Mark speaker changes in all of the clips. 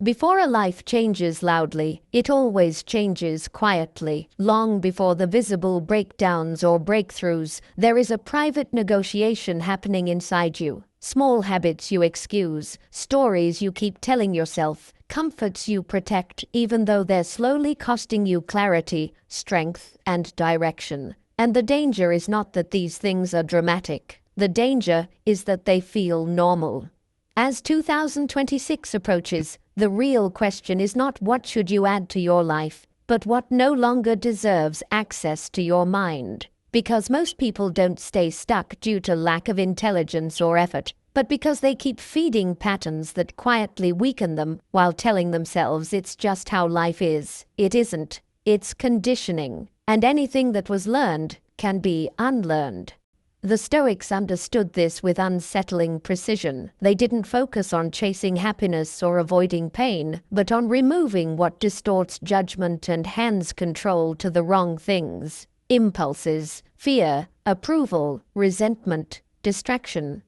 Speaker 1: Before a life changes loudly, it always changes quietly. Long before the visible breakdowns or breakthroughs, there is a private negotiation happening inside you. Small habits you excuse, stories you keep telling yourself, comforts you protect even though they're slowly costing you clarity, strength, and direction. And the danger is not that these things are dramatic. The danger is that they feel normal. As 2026 approaches, the real question is not what should you add to your life, but what no longer deserves access to your mind. Because most people don't stay stuck due to lack of intelligence or effort, but because they keep feeding patterns that quietly weaken them while telling themselves it's just how life is. It isn't. It's conditioning. And anything that was learned can be unlearned. The Stoics understood this with unsettling precision. They didn't focus on chasing happiness or avoiding pain, but on removing what distorts judgment and hands control to the wrong things. Impulses, fear, approval, resentment, distraction.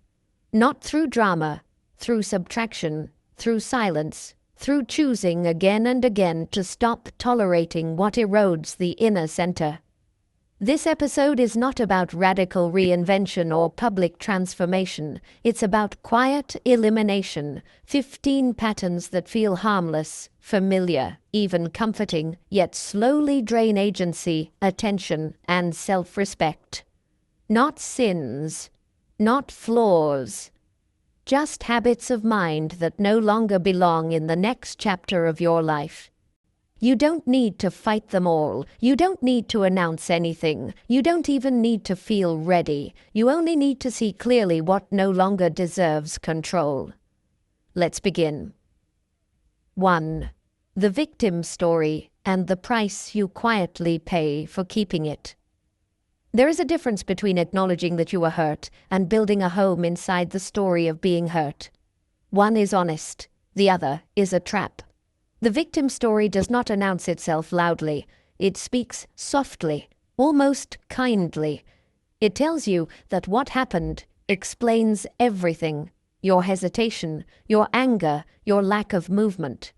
Speaker 1: Not through drama, through subtraction, through silence, through choosing again and again to stop tolerating what erodes the inner center. This episode is not about radical reinvention or public transformation. It's about quiet elimination, 15 patterns that feel harmless, familiar, even comforting, yet slowly drain agency, attention, and self-respect. Not sins, not flaws, just habits of mind that no longer belong in the next chapter of your life. You don't need to fight them all. You don't need to announce anything. You don't even need to feel ready. You only need to see clearly what no longer deserves control. Let's begin. 1. The victim story and the price you quietly pay for keeping it. There is a difference between acknowledging that you were hurt and building a home inside the story of being hurt. One is honest. The other is a trap. The victim story does not announce itself loudly. It speaks softly, almost kindly. It tells you that what happened explains everything: your hesitation, your anger, your lack of movement.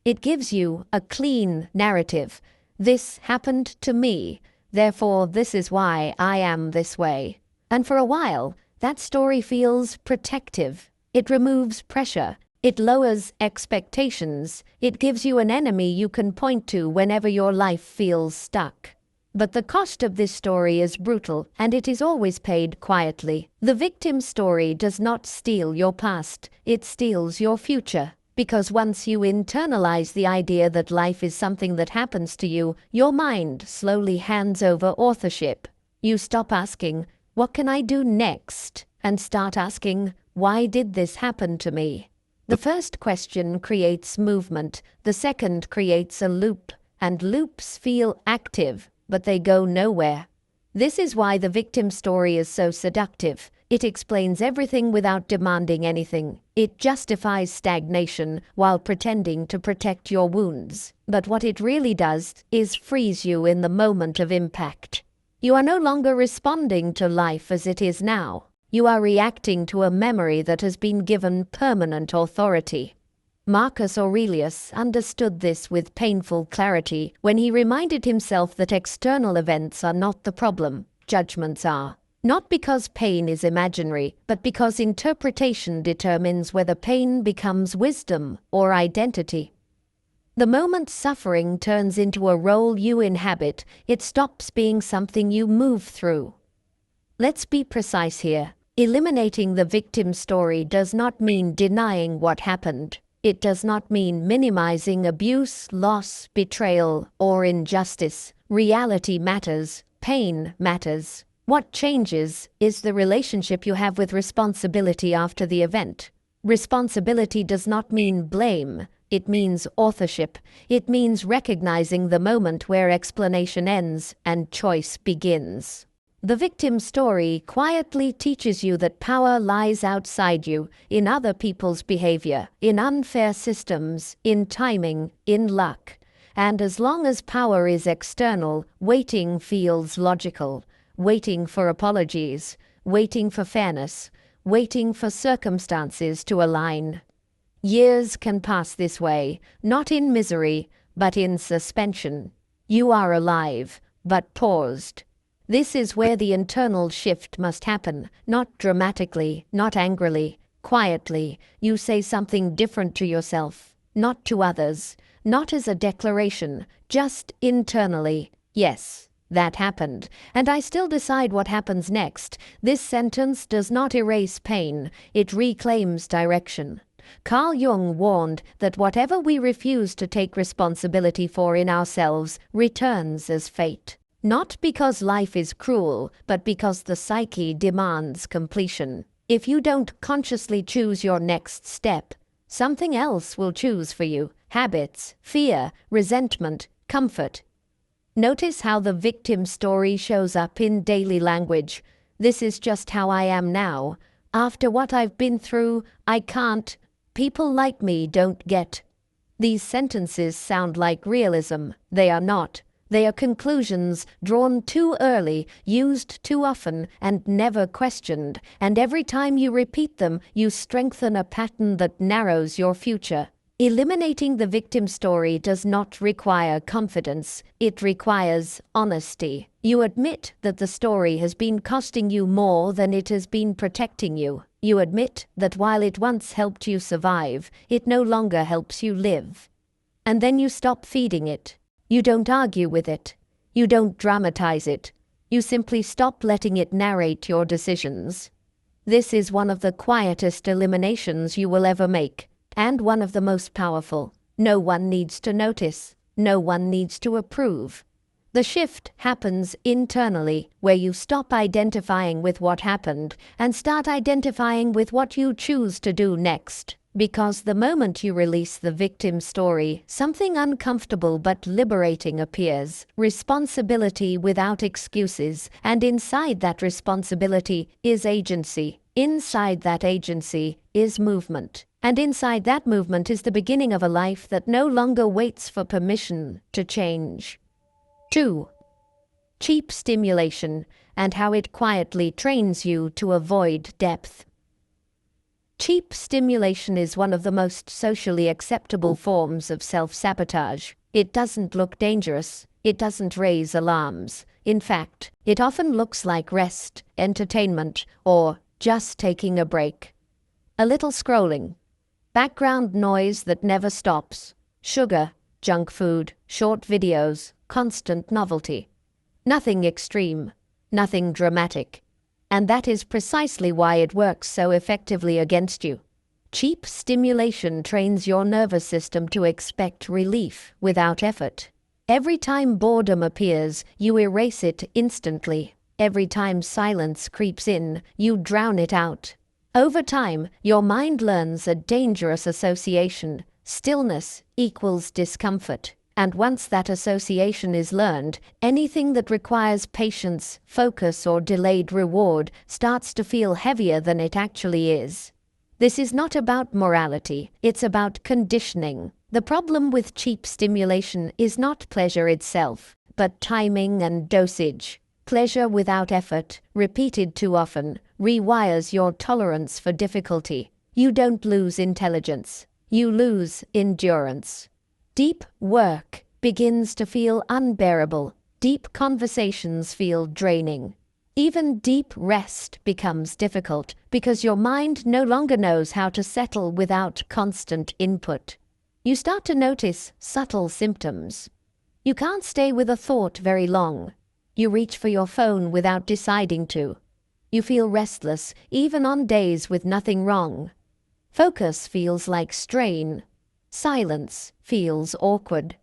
Speaker 1: It gives you a clean narrative. This happened to me, therefore this is why I am this way. And for a while, that story feels protective. It removes pressure. It lowers expectations. It gives you an enemy you can point to whenever your life feels stuck. But the cost of this story is brutal, and it is always paid quietly. The victim story does not steal your past. It steals your future. Because once you internalize the idea that life is something that happens to you, your mind slowly hands over authorship. You stop asking, "What can I do next?" and start asking, "Why did this happen to me?" The first question creates movement, the second creates a loop, and loops feel active, but they go nowhere. This is why the victim story is so seductive. It explains everything without demanding anything. It justifies stagnation while pretending to protect your wounds. But what it really does is freeze you in the moment of impact. You are no longer responding to life as it is now. You are reacting to a memory that has been given permanent authority. Marcus Aurelius understood this with painful clarity when he reminded himself that external events are not the problem, judgments are. Not because pain is imaginary, but because interpretation determines whether pain becomes wisdom or identity. The moment suffering turns into a role you inhabit, it stops being something you move through. Let's be precise here. Eliminating the victim story does not mean denying what happened. It does not mean minimizing abuse, loss, betrayal, or injustice. Reality matters. Pain matters. What changes is the relationship you have with responsibility after the event. Responsibility does not mean blame. It means authorship. It means recognizing the moment where explanation ends and choice begins. The victim story quietly teaches you that power lies outside you, in other people's behavior, in unfair systems, in timing, in luck. And as long as power is external, waiting feels logical. Waiting for apologies, waiting for fairness, waiting for circumstances to align. Years can pass this way, not in misery, but in suspension. You are alive, but paused. This is where the internal shift must happen, not dramatically, not angrily, quietly. You say something different to yourself, not to others, not as a declaration, just internally. Yes, that happened, and I still decide what happens next. This sentence does not erase pain, it reclaims direction. Carl Jung warned that whatever we refuse to take responsibility for in ourselves returns as fate. Not because life is cruel, but because the psyche demands completion. If you don't consciously choose your next step, something else will choose for you. Habits, fear, resentment, comfort. Notice how the victim story shows up in daily language. This is just how I am now. After what I've been through, I can't. People like me don't get. These sentences sound like realism. They are not. They are conclusions drawn too early, used too often, and never questioned. And every time you repeat them, you strengthen a pattern that narrows your future. Eliminating the victim story does not require confidence. It requires honesty. You admit that the story has been costing you more than it has been protecting you. You admit that while it once helped you survive, it no longer helps you live. And then you stop feeding it. You don't argue with it. You don't dramatize it. You simply stop letting it narrate your decisions. This is one of the quietest eliminations you will ever make, and one of the most powerful. No one needs to notice. No one needs to approve. The shift happens internally, where you stop identifying with what happened and start identifying with what you choose to do next. Because the moment you release the victim story, something uncomfortable but liberating appears. Responsibility without excuses, and inside that responsibility is agency. Inside that agency is movement. And inside that movement is the beginning of a life that no longer waits for permission to change. 2. Cheap stimulation, and how it quietly trains you to avoid depth. Cheap stimulation is one of the most socially acceptable forms of self-sabotage. It doesn't look dangerous. It doesn't raise alarms. In fact, it often looks like rest, entertainment, or just taking a break. A little scrolling. Background noise that never stops. Sugar, junk food, short videos, constant novelty. Nothing extreme, nothing dramatic. And that is precisely why it works so effectively against you. Cheap stimulation trains your nervous system to expect relief without effort. Every time boredom appears, you erase it instantly. Every time silence creeps in, you drown it out. Over time, your mind learns a dangerous association. Stillness equals discomfort. And once that association is learned, anything that requires patience, focus, or delayed reward starts to feel heavier than it actually is. This is not about morality, it's about conditioning. The problem with cheap stimulation is not pleasure itself, but timing and dosage. Pleasure without effort, repeated too often, rewires your tolerance for difficulty. You don't lose intelligence, you lose endurance. Deep work begins to feel unbearable. Deep conversations feel draining. Even deep rest becomes difficult because your mind no longer knows how to settle without constant input. You start to notice subtle symptoms. You can't stay with a thought very long. You reach for your phone without deciding to. You feel restless even on days with nothing wrong. Focus feels like strain. Silence feels awkward.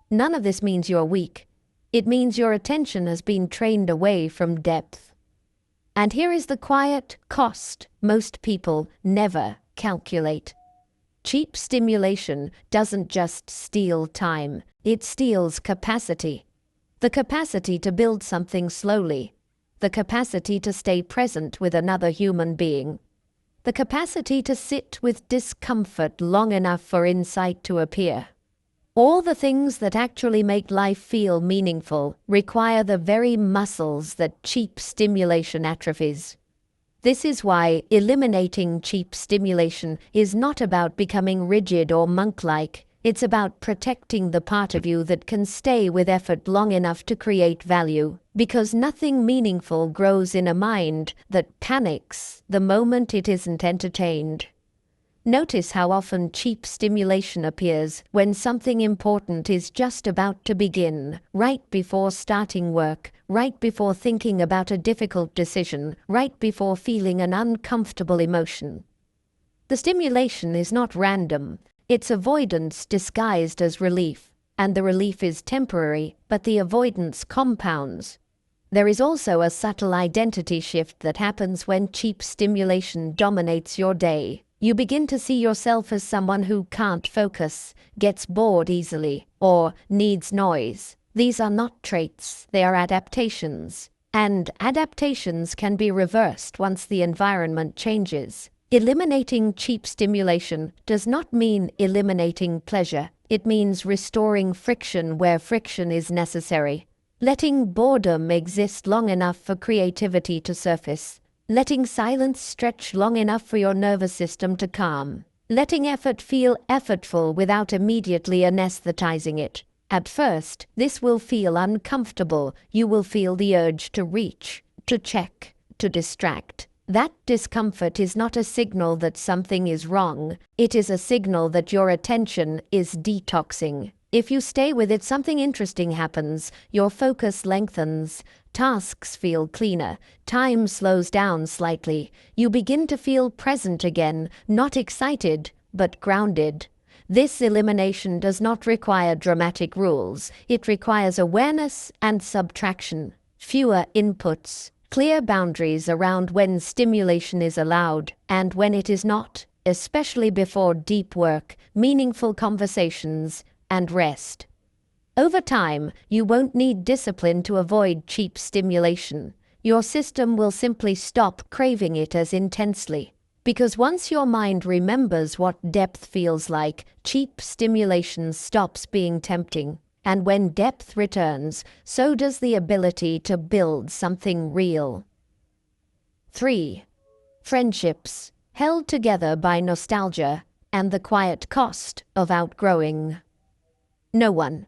Speaker 1: None of this means you're weak. It means your attention has been trained away from depth. And here is the quiet cost most people never calculate. Cheap stimulation doesn't just steal time, it steals capacity. The capacity to build something slowly. The capacity to stay present with another human being. The capacity to sit with discomfort long enough for insight to appear. All the things that actually make life feel meaningful require the very muscles that cheap stimulation atrophies. This is why eliminating cheap stimulation is not about becoming rigid or monk-like. It's about protecting the part of you that can stay with effort long enough to create value. Because nothing meaningful grows in a mind that panics the moment it isn't entertained. Notice how often cheap stimulation appears when something important is just about to begin, right before starting work, right before thinking about a difficult decision, right before feeling an uncomfortable emotion. The stimulation is not random. It's avoidance disguised as relief, and the relief is temporary, but the avoidance compounds. There is also a subtle identity shift that happens when cheap stimulation dominates your day. You begin to see yourself as someone who can't focus, gets bored easily, or needs noise. These are not traits, they are adaptations. And adaptations can be reversed once the environment changes. Eliminating cheap stimulation does not mean eliminating pleasure. It means restoring friction where friction is necessary. Letting boredom exist long enough for creativity to surface. Letting silence stretch long enough for your nervous system to calm. Letting effort feel effortful without immediately anesthetizing it. At first, this will feel uncomfortable. You will feel the urge to reach, to check, to distract. That discomfort is not a signal that something is wrong. It is a signal that your attention is detoxing. If you stay with it, something interesting happens. Your focus lengthens. Tasks feel cleaner. Time slows down slightly. You begin to feel present again, not excited, but grounded. This elimination does not require dramatic rules. It requires awareness and subtraction. Fewer inputs. Clear boundaries around when stimulation is allowed and when it is not, especially before deep work, meaningful conversations, and rest. Over time, you won't need discipline to avoid cheap stimulation. Your system will simply stop craving it as intensely. Because once your mind remembers what depth feels like, cheap stimulation stops being tempting. And when depth returns, so does the ability to build something real. 3. Friendships, held together by nostalgia and the quiet cost of outgrowing. No one.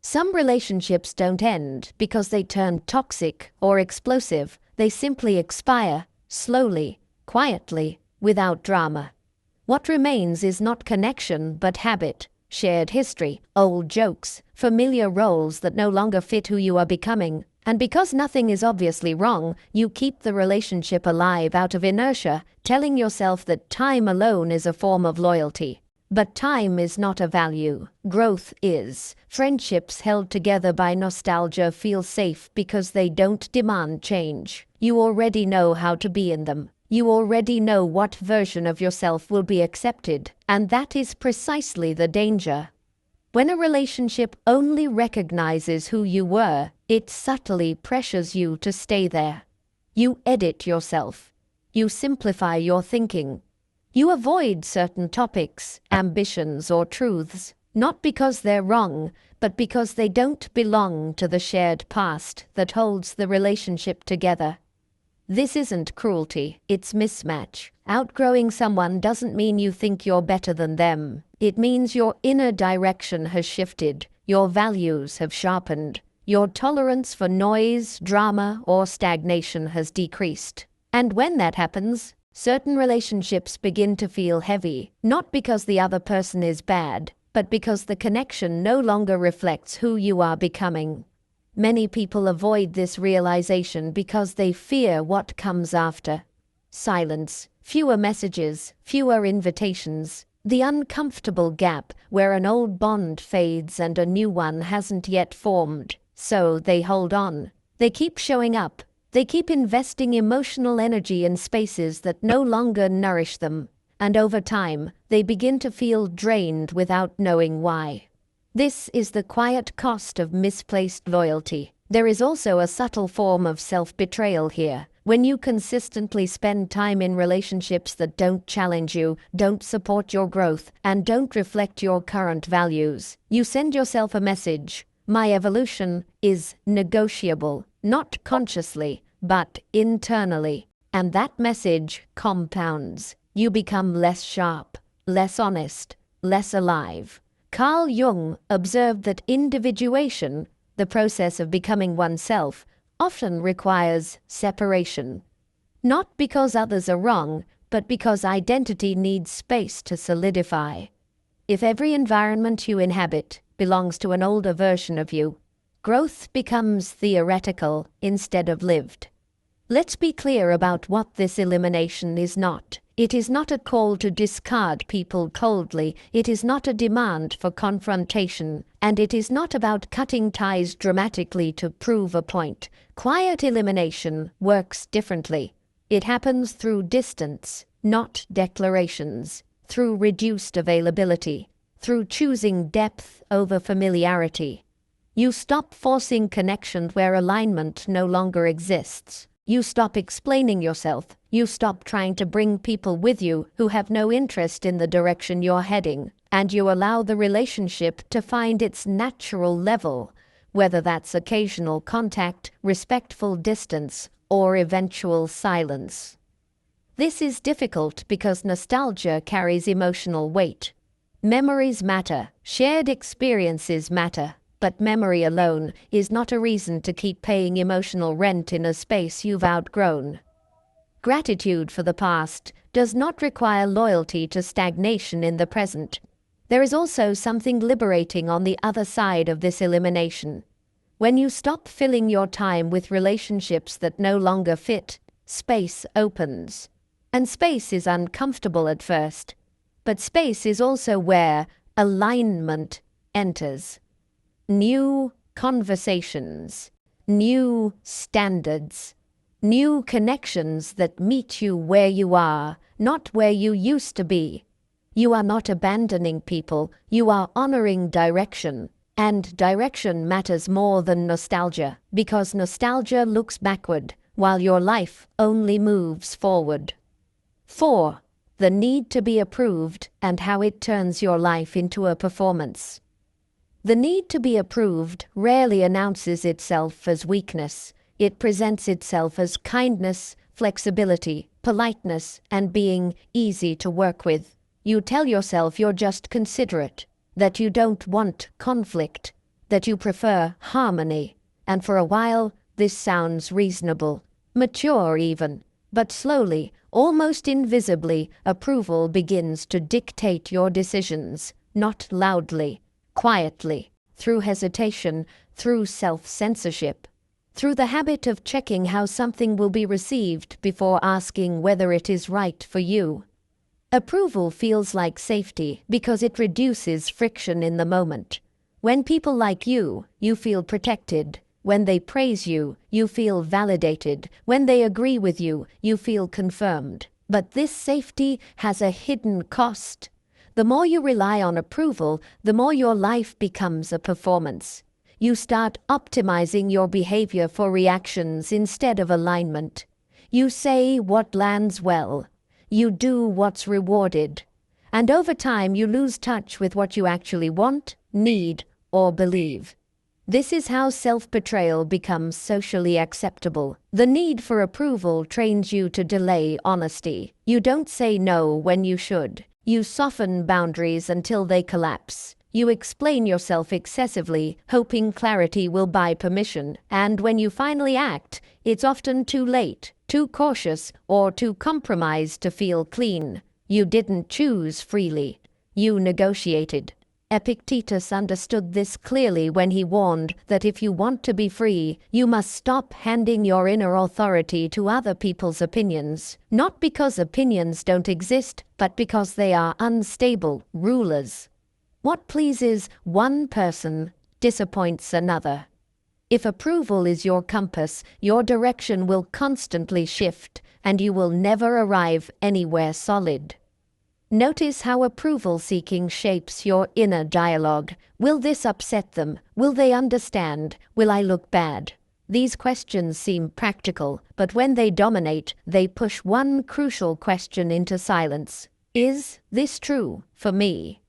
Speaker 1: Some relationships don't end because they turn toxic or explosive. They simply expire, slowly, quietly, without drama. What remains is not connection but habit, shared history, old jokes, familiar roles that no longer fit who you are becoming. And because nothing is obviously wrong, you keep the relationship alive out of inertia, telling yourself that time alone is a form of loyalty. But time is not a value. Growth is. Friendships held together by nostalgia feel safe because they don't demand change. You already know how to be in them. You already know what version of yourself will be accepted, and that is precisely the danger. When a relationship only recognizes who you were, it subtly pressures you to stay there. You edit yourself. You simplify your thinking. You avoid certain topics, ambitions, or truths, not because they're wrong, but because they don't belong to the shared past that holds the relationship together. This isn't cruelty, it's mismatch. Outgrowing someone doesn't mean you think you're better than them. It means your inner direction has shifted, your values have sharpened, your tolerance for noise, drama, or stagnation has decreased. And when that happens, certain relationships begin to feel heavy, not because the other person is bad, but because the connection no longer reflects who you are becoming. Many people avoid this realization because they fear what comes after. Silence, fewer messages, fewer invitations, the uncomfortable gap where an old bond fades and a new one hasn't yet formed. So they hold on. They keep showing up. They keep investing emotional energy in spaces that no longer nourish them. And over time, they begin to feel drained without knowing why. This is the quiet cost of misplaced loyalty. There is also a subtle form of self-betrayal here. When you consistently spend time in relationships that don't challenge you, don't support your growth, and don't reflect your current values, you send yourself a message. My evolution is negotiable, not consciously, but internally. And that message compounds. You become less sharp, less honest, less alive. Carl Jung observed that individuation, the process of becoming oneself, often requires separation. Not because others are wrong, but because identity needs space to solidify. If every environment you inhabit belongs to an older version of you, growth becomes theoretical instead of lived. Let's be clear about what this elimination is not. It is not a call to discard people coldly, it is not a demand for confrontation, and it is not about cutting ties dramatically to prove a point. Quiet elimination works differently. It happens through distance, not declarations, through reduced availability, through choosing depth over familiarity. You stop forcing connection where alignment no longer exists. You stop explaining yourself. You stop trying to bring people with you who have no interest in the direction you're heading, and you allow the relationship to find its natural level, whether that's occasional contact, respectful distance, or eventual silence. This is difficult because nostalgia carries emotional weight. Memories matter, shared experiences matter, but memory alone is not a reason to keep paying emotional rent in a space you've outgrown. Gratitude for the past does not require loyalty to stagnation in the present. There is also something liberating on the other side of this elimination. When you stop filling your time with relationships that no longer fit, space opens. And space is uncomfortable at first, but space is also where alignment enters. New conversations, new standards, new connections that meet you where you are, not where you used to be. You are not abandoning people, you are honoring direction. And direction matters more than nostalgia, because nostalgia looks backward, while your life only moves forward. 4. The need to be approved and how it turns your life into a performance. The need to be approved rarely announces itself as weakness. It presents itself as kindness, flexibility, politeness, and being easy to work with. You tell yourself you're just considerate, that you don't want conflict, that you prefer harmony, and for a while this sounds reasonable, mature even, but slowly, almost invisibly, approval begins to dictate your decisions, not loudly, quietly, through hesitation, through self-censorship, through the habit of checking how something will be received before asking whether it is right for you. Approval feels like safety because it reduces friction in the moment. When people like you, you feel protected. When they praise you, you feel validated. When they agree with you, you feel confirmed. But this safety has a hidden cost. The more you rely on approval, the more your life becomes a performance. You start optimizing your behavior for reactions instead of alignment. You say what lands well. You do what's rewarded. And over time, you lose touch with what you actually want, need, or believe. This is how self-betrayal becomes socially acceptable. The need for approval trains you to delay honesty. You don't say no when you should. You soften boundaries until they collapse. You explain yourself excessively, hoping clarity will buy permission. And when you finally act, it's often too late, too cautious, or too compromised to feel clean. You didn't choose freely. You negotiated. Epictetus understood this clearly when he warned that if you want to be free, you must stop handing your inner authority to other people's opinions, not because opinions don't exist, but because they are unstable rulers. What pleases one person disappoints another. If approval is your compass, your direction will constantly shift, and you will never arrive anywhere solid. Notice how approval-seeking shapes your inner dialogue. Will this upset them? Will they understand? Will I look bad? These questions seem practical, but when they dominate, they push one crucial question into silence. Is this true for me?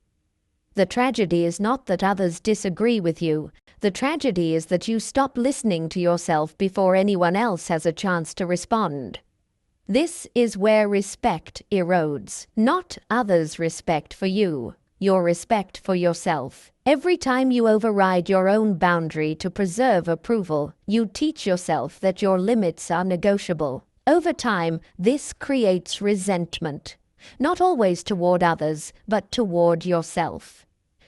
Speaker 1: The tragedy is not that others disagree with you. The tragedy is that you stop listening to yourself before anyone else has a chance to respond. This is where respect erodes. Not others' respect for you, your respect for yourself. Every time you override your own boundary to preserve approval, you teach yourself that your limits are negotiable. Over time, this creates resentment, not always toward others, but toward yourself.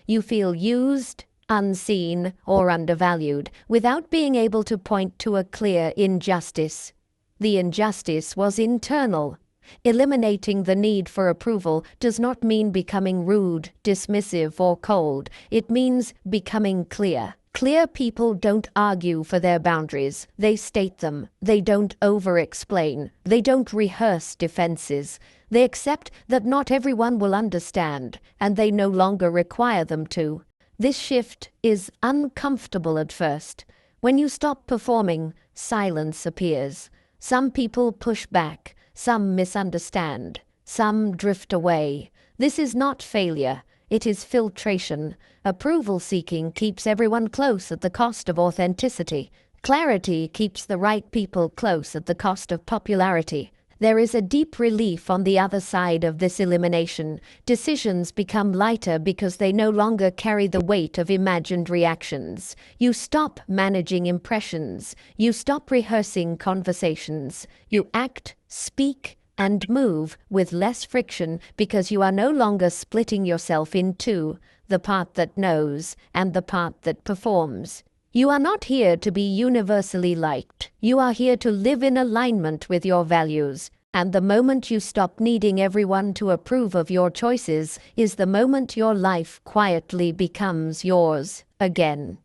Speaker 1: You feel used, unseen, or undervalued without being able to point to a clear injustice. The injustice was internal. Eliminating the need for approval does not mean becoming rude, dismissive, or cold. It means becoming clear. Clear people don't argue for their boundaries. They state them. They don't over-explain. They don't rehearse defenses. They accept that not everyone will understand, and they no longer require them to. This shift is uncomfortable at first. When you stop performing, silence appears. Some people push back, some misunderstand, some drift away. This is not failure, it is filtration. Approval seeking keeps everyone close at the cost of authenticity. Clarity keeps the right people close at the cost of popularity. There is a deep relief on the other side of this elimination. Decisions become lighter because they no longer carry the weight of imagined reactions. You stop managing impressions. You stop rehearsing conversations. You act, speak, and move with less friction because you are no longer splitting yourself in two, the part that knows and the part that performs. You are not here to be universally liked. You are here to live in alignment with your values. And the moment you stop needing everyone to approve of your choices is the moment your life quietly becomes yours again.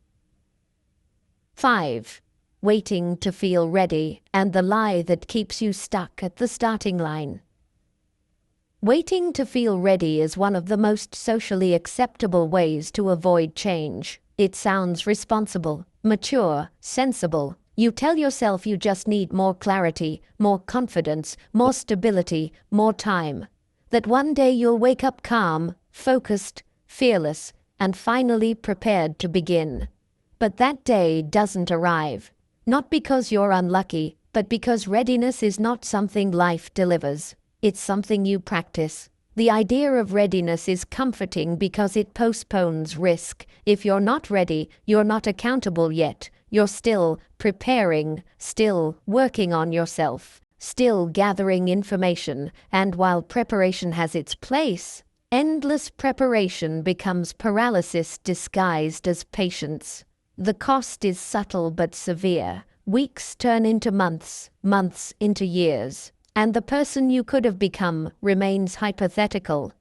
Speaker 1: 5. Waiting to feel ready, and the lie that keeps you stuck at the starting line. Waiting to feel ready is one of the most socially acceptable ways to avoid change. It sounds responsible, mature, sensible. You tell yourself you just need more clarity, more confidence, more stability, more time. That one day you'll wake up calm, focused, fearless, and finally prepared to begin. But that day doesn't arrive. Not because you're unlucky, but because readiness is not something life delivers. It's something you practice. The idea of readiness is comforting because it postpones risk. If you're not ready, you're not accountable yet. You're still preparing, still working on yourself, still gathering information, and while preparation has its place, endless preparation becomes paralysis disguised as patience. The cost is subtle but severe. Weeks turn into months, months into years. And the person you could have become remains hypothetical.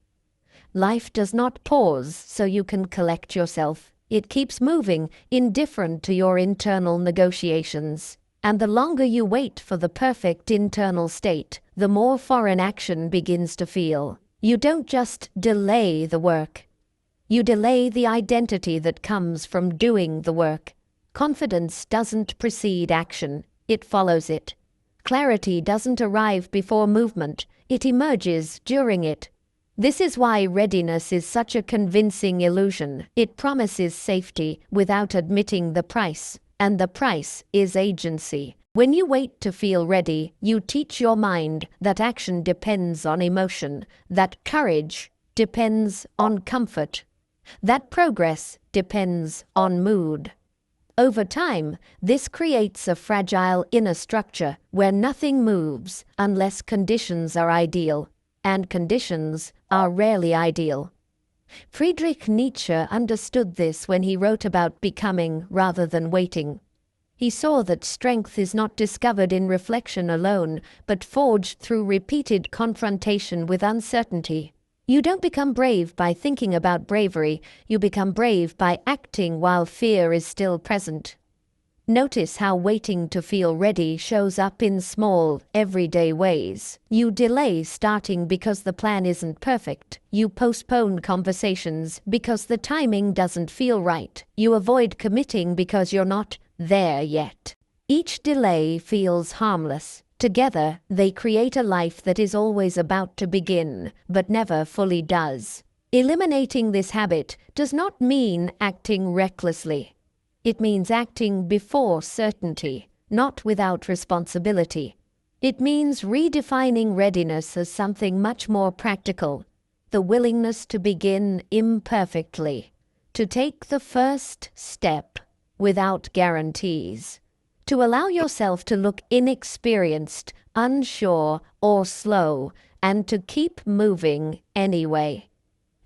Speaker 1: Life does not pause so you can collect yourself. It keeps moving, indifferent to your internal negotiations. And the longer you wait for the perfect internal state, the more foreign action begins to feel. You don't just delay the work. You delay the identity that comes from doing the work. Confidence doesn't precede action, it follows it. Clarity doesn't arrive before movement, it emerges during it. This is why readiness is such a convincing illusion. It promises safety without admitting the price, and the price is agency. When you wait to feel ready, you teach your mind that action depends on emotion, that courage depends on comfort, that progress depends on mood. Over time, this creates a fragile inner structure where nothing moves unless conditions are ideal, and conditions are rarely ideal. Friedrich Nietzsche understood this when he wrote about becoming rather than waiting. He saw that strength is not discovered in reflection alone, but forged through repeated confrontation with uncertainty. You don't become brave by thinking about bravery, you become brave by acting while fear is still present. Notice how waiting to feel ready shows up in small, everyday ways. You delay starting because the plan isn't perfect. You postpone conversations because the timing doesn't feel right. You avoid committing because you're not there yet. Each delay feels harmless. Together, they create a life that is always about to begin, but never fully does. Eliminating this habit does not mean acting recklessly. It means acting before certainty, not without responsibility. It means redefining readiness as something much more practical, the willingness to begin imperfectly, to take the first step without guarantees, to allow yourself to look inexperienced, unsure, or slow, and to keep moving anyway.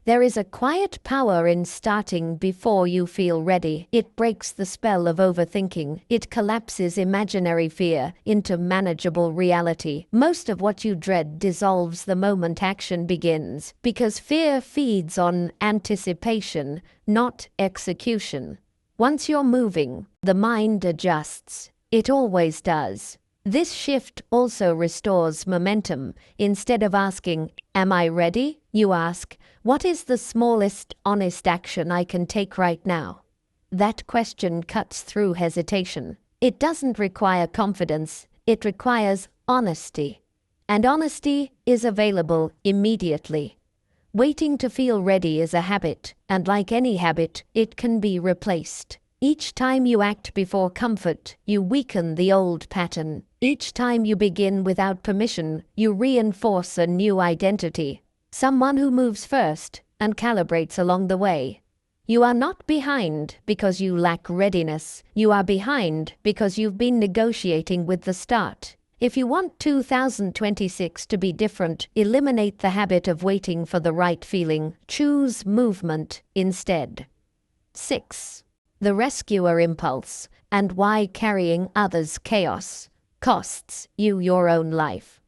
Speaker 1: There is a quiet power in starting before you feel ready. It breaks the spell of overthinking. It collapses imaginary fear into manageable reality. Most of what you dread dissolves the moment action begins, because fear feeds on anticipation, not execution. Once you're moving, the mind adjusts. It always does. This shift also restores momentum. Instead of asking, "Am I ready?" you ask, "What is the smallest honest action I can take right now?" That question cuts through hesitation. It doesn't require confidence, it requires honesty. And honesty is available immediately. Waiting to feel ready is a habit, and like any habit, it can be replaced. Each time you act before comfort, you weaken the old pattern. Each time you begin without permission, you reinforce a new identity. Someone who moves first and calibrates along the way. You are not behind because you lack readiness. You are behind because you've been negotiating with the start. If you want 2026 to be different, eliminate the habit of waiting for the right feeling. Choose movement instead. 6. The rescuer impulse, and why carrying others' chaos costs you your own life.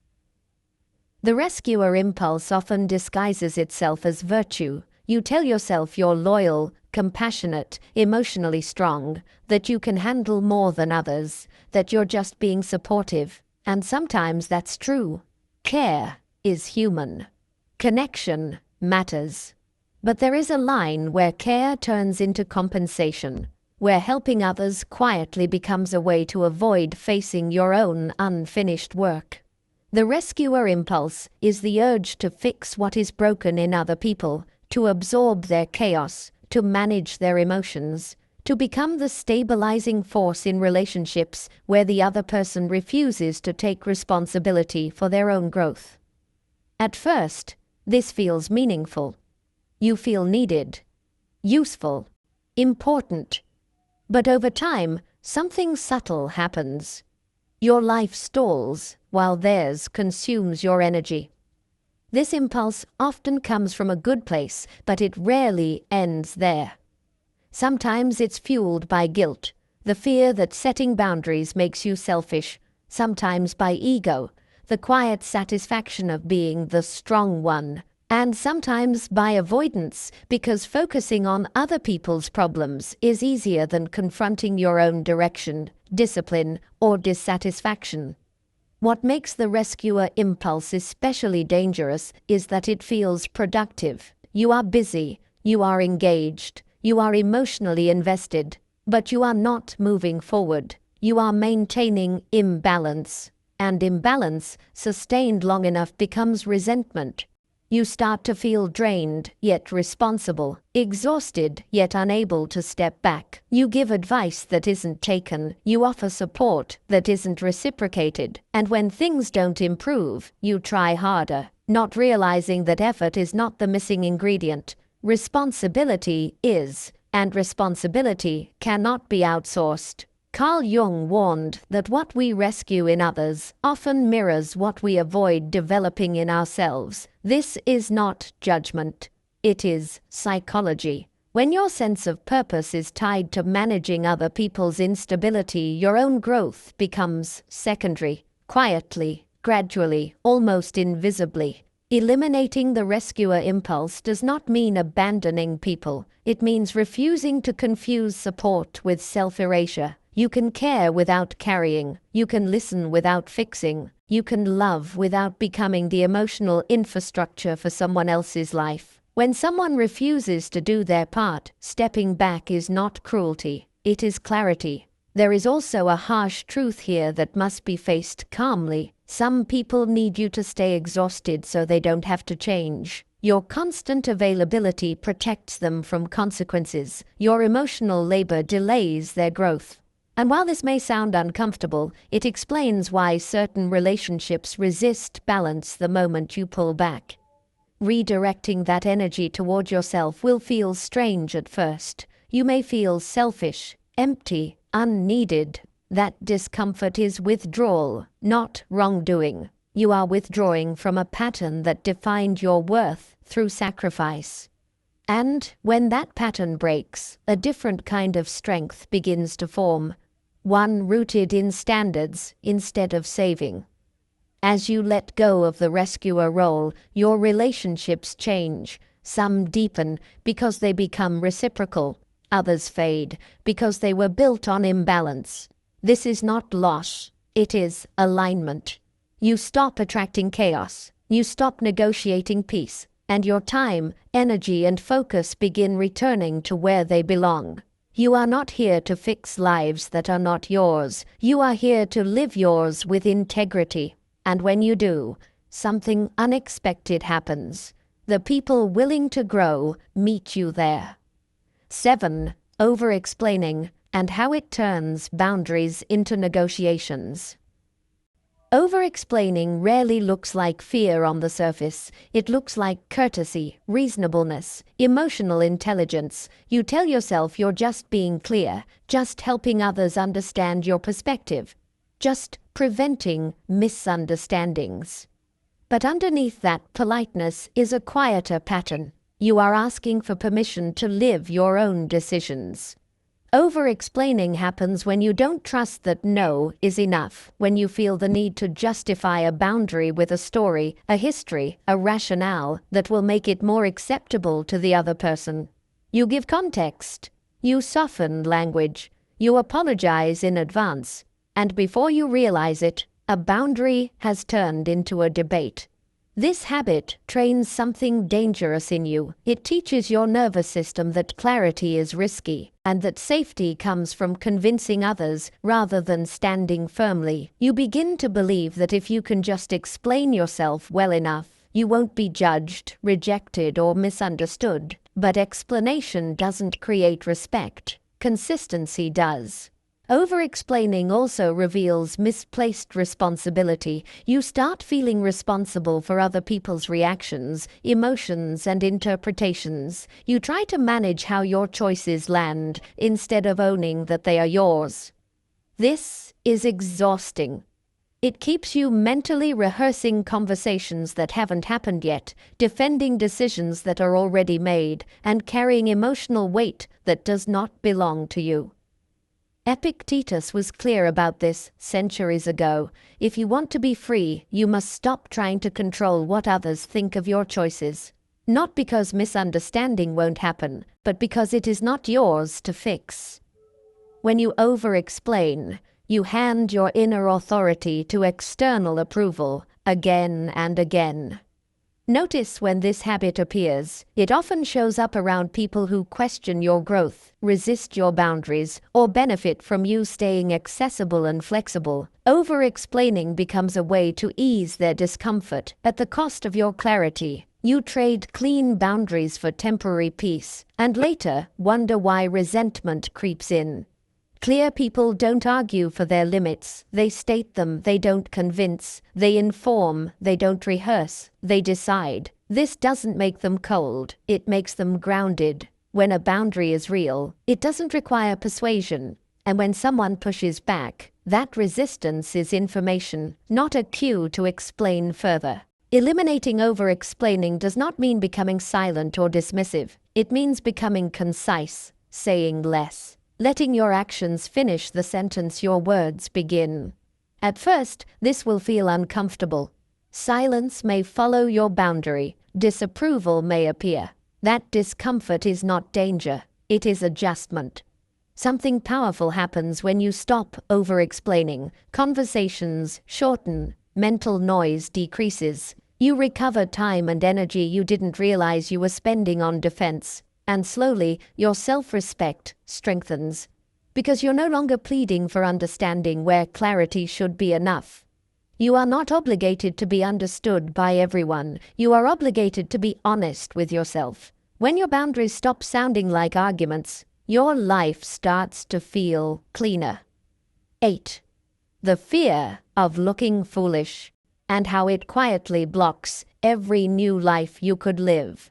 Speaker 1: The rescuer impulse often disguises itself as virtue. You tell yourself you're loyal, compassionate, emotionally strong, that you can handle more than others, that you're just being supportive. And sometimes that's true. Care is human. Connection matters. But there is a line where care turns into compensation, where helping others quietly becomes a way to avoid facing your own unfinished work. The rescuer impulse is the urge to fix what is broken in other people, to absorb their chaos, to manage their emotions, to become the stabilizing force in relationships where the other person refuses to take responsibility for their own growth. At first, this feels meaningful. You feel needed, useful, important. But over time, something subtle happens. Your life stalls while theirs consumes your energy. This impulse often comes from a good place, but it rarely ends there. Sometimes it's fueled by guilt, the fear that setting boundaries makes you selfish, sometimes by ego, the quiet satisfaction of being the strong one, and sometimes by avoidance, because focusing on other people's problems is easier than confronting your own direction, discipline, or dissatisfaction. What makes the rescuer impulse especially dangerous is that it feels productive. You are busy, you are engaged, you are emotionally invested, but you are not moving forward. You are maintaining imbalance. And imbalance, sustained long enough, becomes resentment. You start to feel drained, yet responsible, exhausted, yet unable to step back. You give advice that isn't taken. You offer support that isn't reciprocated. And when things don't improve, you try harder, not realizing that effort is not the missing ingredient. Responsibility is, and responsibility cannot be outsourced. Carl Jung warned that what we rescue in others often mirrors what we avoid developing in ourselves. This is not judgment. It is psychology. When your sense of purpose is tied to managing other people's instability, your own growth becomes secondary, quietly, gradually, almost invisibly. Eliminating the rescuer impulse does not mean abandoning people. It means refusing to confuse support with self-erasure. You can care without carrying. You can listen without fixing. You can love without becoming the emotional infrastructure for someone else's life. When someone refuses to do their part, stepping back is not cruelty. It is clarity. There is also a harsh truth here that must be faced calmly. Some people need you to stay exhausted so they don't have to change. Your constant availability protects them from consequences. Your emotional labor delays their growth. And while this may sound uncomfortable, it explains why certain relationships resist balance the moment you pull back. Redirecting that energy toward yourself will feel strange at first. You may feel selfish, empty, unneeded. That discomfort is withdrawal, not wrongdoing. You are withdrawing from a pattern that defined your worth through sacrifice. And when that pattern breaks, a different kind of strength begins to form, one rooted in standards instead of saving. As you let go of the rescuer role, your relationships change. Some deepen because they become reciprocal. Others fade because they were built on imbalance. This is not loss, it is alignment. You stop attracting chaos. You stop negotiating peace. And your time, energy, and focus begin returning to where they belong. You are not here to fix lives that are not yours. You are here to live yours with integrity. And when you do, something unexpected happens. The people willing to grow meet you there. 7. Over-explaining and how it turns boundaries into negotiations. Over-explaining rarely looks like fear on the surface. It looks like courtesy, reasonableness, emotional intelligence. You tell yourself you're just being clear, just helping others understand your perspective, just preventing misunderstandings. But underneath that politeness is a quieter pattern. You are asking for permission to live your own decisions. Over-explaining happens when you don't trust that no is enough, when you feel the need to justify a boundary with a story, a history, a rationale that will make it more acceptable to the other person. You give context. You soften language. You apologize in advance. And before you realize it, a boundary has turned into a debate. This habit trains something dangerous in you. It teaches your nervous system that clarity is risky, and that safety comes from convincing others rather than standing firmly. You begin to believe that if you can just explain yourself well enough, you won't be judged, rejected, or misunderstood. But explanation doesn't create respect. Consistency does. Over-explaining also reveals misplaced responsibility. You start feeling responsible for other people's reactions, emotions, and interpretations. You try to manage how your choices land, instead of owning that they are yours. This is exhausting. It keeps you mentally rehearsing conversations that haven't happened yet, defending decisions that are already made, and carrying emotional weight that does not belong to you. Epictetus was clear about this centuries ago. If you want to be free, you must stop trying to control what others think of your choices. Not because misunderstanding won't happen, but because it is not yours to fix. When you over-explain, you hand your inner authority to external approval again and again. Notice when this habit appears. It often shows up around people who question your growth, resist your boundaries, or benefit from you staying accessible and flexible. Over-explaining becomes a way to ease their discomfort at the cost of your clarity. You trade clean boundaries for temporary peace, and later wonder why resentment creeps in. Clear people don't argue for their limits. They state them, they don't convince. They inform, they don't rehearse. They decide. This doesn't make them cold. It makes them grounded. When a boundary is real, it doesn't require persuasion. And when someone pushes back, that resistance is information, not a cue to explain further. Eliminating over-explaining does not mean becoming silent or dismissive. It means becoming concise, saying less. Letting your actions finish the sentence your words begin. At first, this will feel uncomfortable. Silence may follow your boundary. Disapproval may appear. That discomfort is not danger. It is adjustment. Something powerful happens when you stop over-explaining. Conversations shorten. Mental noise decreases. You recover time and energy you didn't realize you were spending on defense. And slowly, your self-respect strengthens, because you're no longer pleading for understanding where clarity should be enough. You are not obligated to be understood by everyone. You are obligated to be honest with yourself. When your boundaries stop sounding like arguments, your life starts to feel cleaner. 8. The fear of looking foolish, and how it quietly blocks every new life you could live.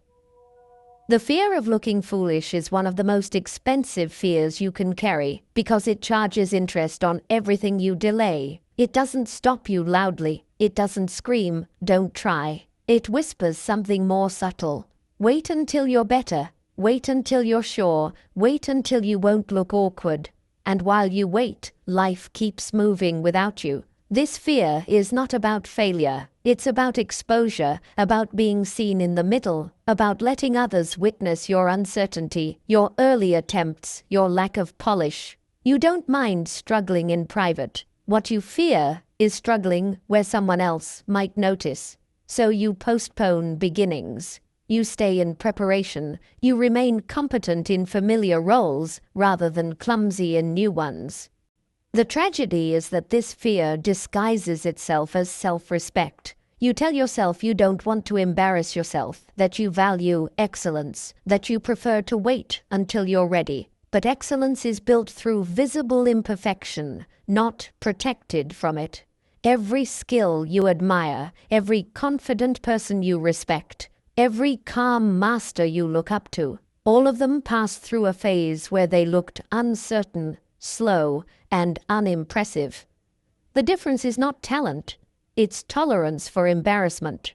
Speaker 1: The fear of looking foolish is one of the most expensive fears you can carry because it charges interest on everything you delay. It doesn't stop you loudly. It doesn't scream, "Don't try." It whispers something more subtle. Wait until you're better. Wait until you're sure. Wait until you won't look awkward. And while you wait, life keeps moving without you. This fear is not about failure. It's about exposure, about being seen in the middle, about letting others witness your uncertainty, your early attempts, your lack of polish. You don't mind struggling in private. What you fear is struggling where someone else might notice. So you postpone beginnings. You stay in preparation. You remain competent in familiar roles rather than clumsy in new ones. The tragedy is that this fear disguises itself as self-respect. You tell yourself you don't want to embarrass yourself, that you value excellence, that you prefer to wait until you're ready. But excellence is built through visible imperfection, not protected from it. Every skill you admire, every confident person you respect, every calm master you look up to, all of them passed through a phase where they looked uncertain, slow, and unimpressive. The difference is not talent, it's tolerance for embarrassment.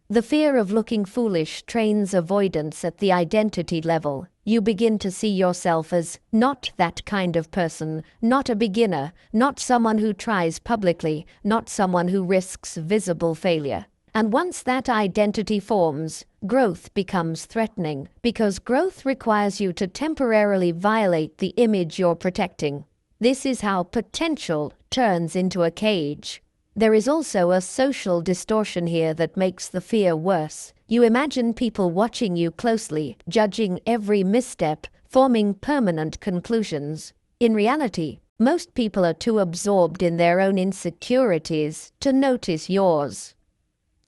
Speaker 1: The fear of looking foolish trains avoidance at the identity level. You begin to see yourself as not that kind of person, not a beginner, not someone who tries publicly, not someone who risks visible failure. And once that identity forms, growth becomes threatening, because growth requires you to temporarily violate the image you're protecting. This is how potential turns into a cage. There is also a social distortion here that makes the fear worse. You imagine people watching you closely, judging every misstep, forming permanent conclusions. In reality, most people are too absorbed in their own insecurities to notice yours.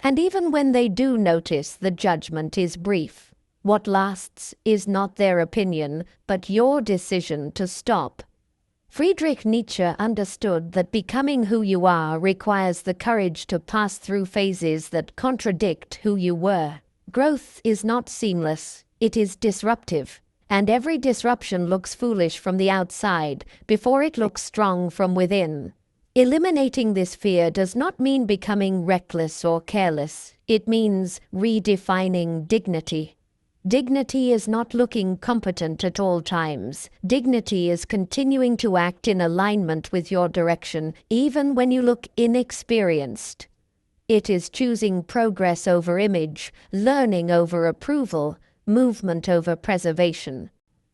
Speaker 1: And even when they do notice, the judgment is brief. What lasts is not their opinion, but your decision to stop. Friedrich Nietzsche understood that becoming who you are requires the courage to pass through phases that contradict who you were. Growth is not seamless, it is disruptive, and every disruption looks foolish from the outside before it looks strong from within. Eliminating this fear does not mean becoming reckless or careless. It means redefining dignity. Dignity is not looking competent at all times. Dignity is continuing to act in alignment with your direction, even when you look inexperienced. It is choosing progress over image, learning over approval, movement over preservation.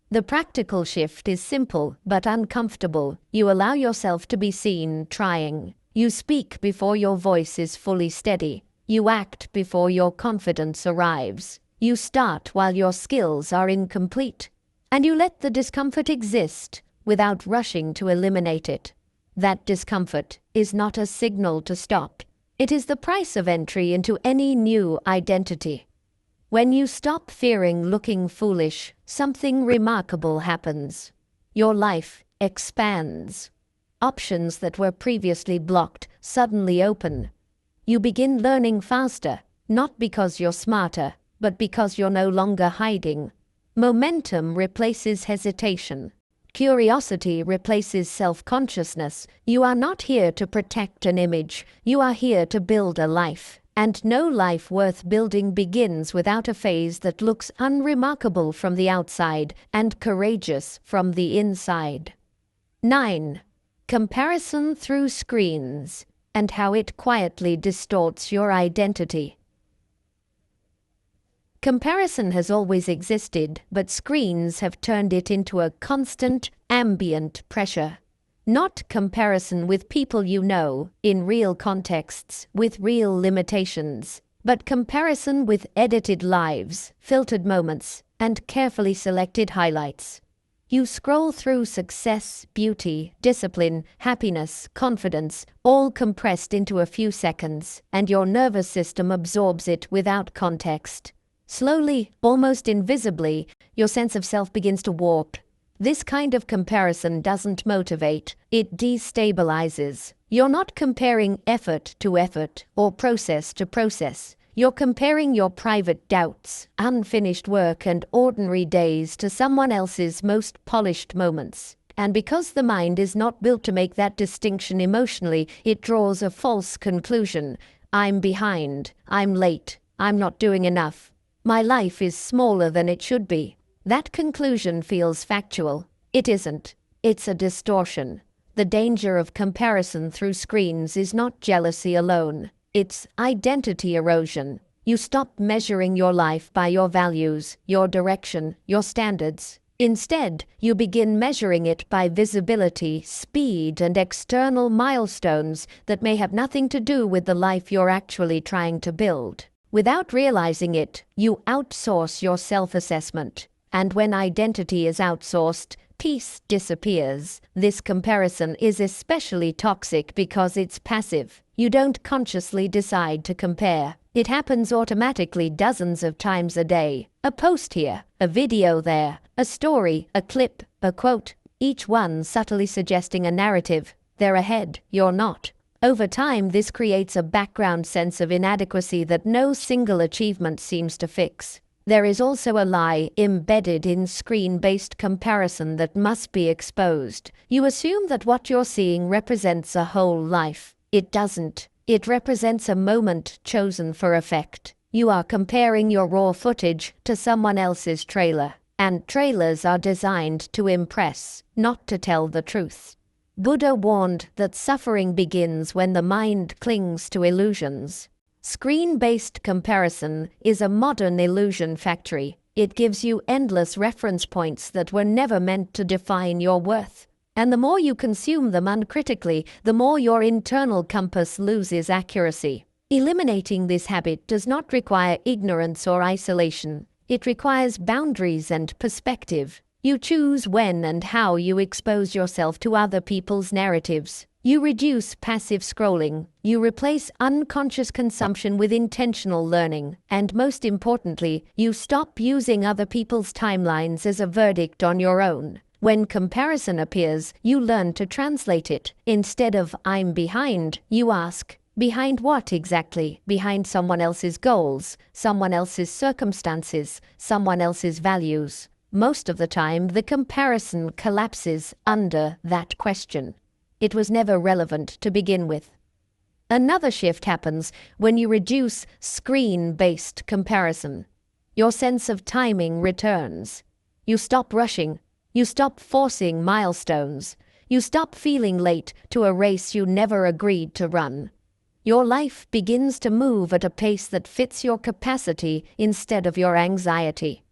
Speaker 1: The practical shift is simple but uncomfortable. You allow yourself to be seen trying. You speak before your voice is fully steady. You act before your confidence arrives. You start while your skills are incomplete. And you let the discomfort exist without rushing to eliminate it. That discomfort is not a signal to stop. It is the price of entry into any new identity. When you stop fearing looking foolish, something remarkable happens. Your life expands. Options that were previously blocked suddenly open. You begin learning faster, not because you're smarter, but because you're no longer hiding. Momentum replaces hesitation. Curiosity replaces self-consciousness. You are not here to protect an image. You are here to build a life. And no life worth building begins without a phase that looks unremarkable from the outside and courageous from the inside. 9. Comparison through screens, and how it quietly distorts your identity. Comparison has always existed, but screens have turned it into a constant, ambient pressure. Not comparison with people you know, in real contexts, with real limitations, but comparison with edited lives, filtered moments, and carefully selected highlights. You scroll through success, beauty, discipline, happiness, confidence, all compressed into a few seconds, and your nervous system absorbs it without context. Slowly, almost invisibly, your sense of self begins to warp. This kind of comparison doesn't motivate, it destabilizes. You're not comparing effort to effort or process to process. You're comparing your private doubts, unfinished work, and ordinary days to someone else's most polished moments. And because the mind is not built to make that distinction emotionally, it draws a false conclusion. I'm behind, I'm late, I'm not doing enough. My life is smaller than it should be. That conclusion feels factual. It isn't. It's a distortion. The danger of comparison through screens is not jealousy alone. It's identity erosion. You stop measuring your life by your values, your direction, your standards. Instead, you begin measuring it by visibility, speed, and external milestones that may have nothing to do with the life you're actually trying to build. Without realizing it, you outsource your self-assessment. And when identity is outsourced, peace disappears. This comparison is especially toxic because it's passive. You don't consciously decide to compare. It happens automatically dozens of times a day. A post here, a video there, a story, a clip, a quote, each one subtly suggesting a narrative. They're ahead, you're not. Over time, this creates a background sense of inadequacy that no single achievement seems to fix. There is also a lie embedded in screen-based comparison that must be exposed. You assume that what you're seeing represents a whole life. It doesn't. It represents a moment chosen for effect. You are comparing your raw footage to someone else's trailer. And trailers are designed to impress, not to tell the truth. Buddha warned that suffering begins when the mind clings to illusions. Screen-based comparison is a modern illusion factory. It gives you endless reference points that were never meant to define your worth. And the more you consume them uncritically, the more your internal compass loses accuracy. Eliminating this habit does not require ignorance or isolation. It requires boundaries and perspective. You choose when and how you expose yourself to other people's narratives. You reduce passive scrolling. You replace unconscious consumption with intentional learning. And most importantly, you stop using other people's timelines as a verdict on your own. When comparison appears, you learn to translate it. Instead of "I'm behind," you ask, behind what exactly? Behind someone else's goals, someone else's circumstances, someone else's values. Most of the time, the comparison collapses under that question. It was never relevant to begin with. Another shift happens when you reduce screen-based comparison. Your sense of timing returns. You stop rushing. You stop forcing milestones. You stop feeling late to a race you never agreed to run. Your life begins to move at a pace that fits your capacity instead of your anxiety.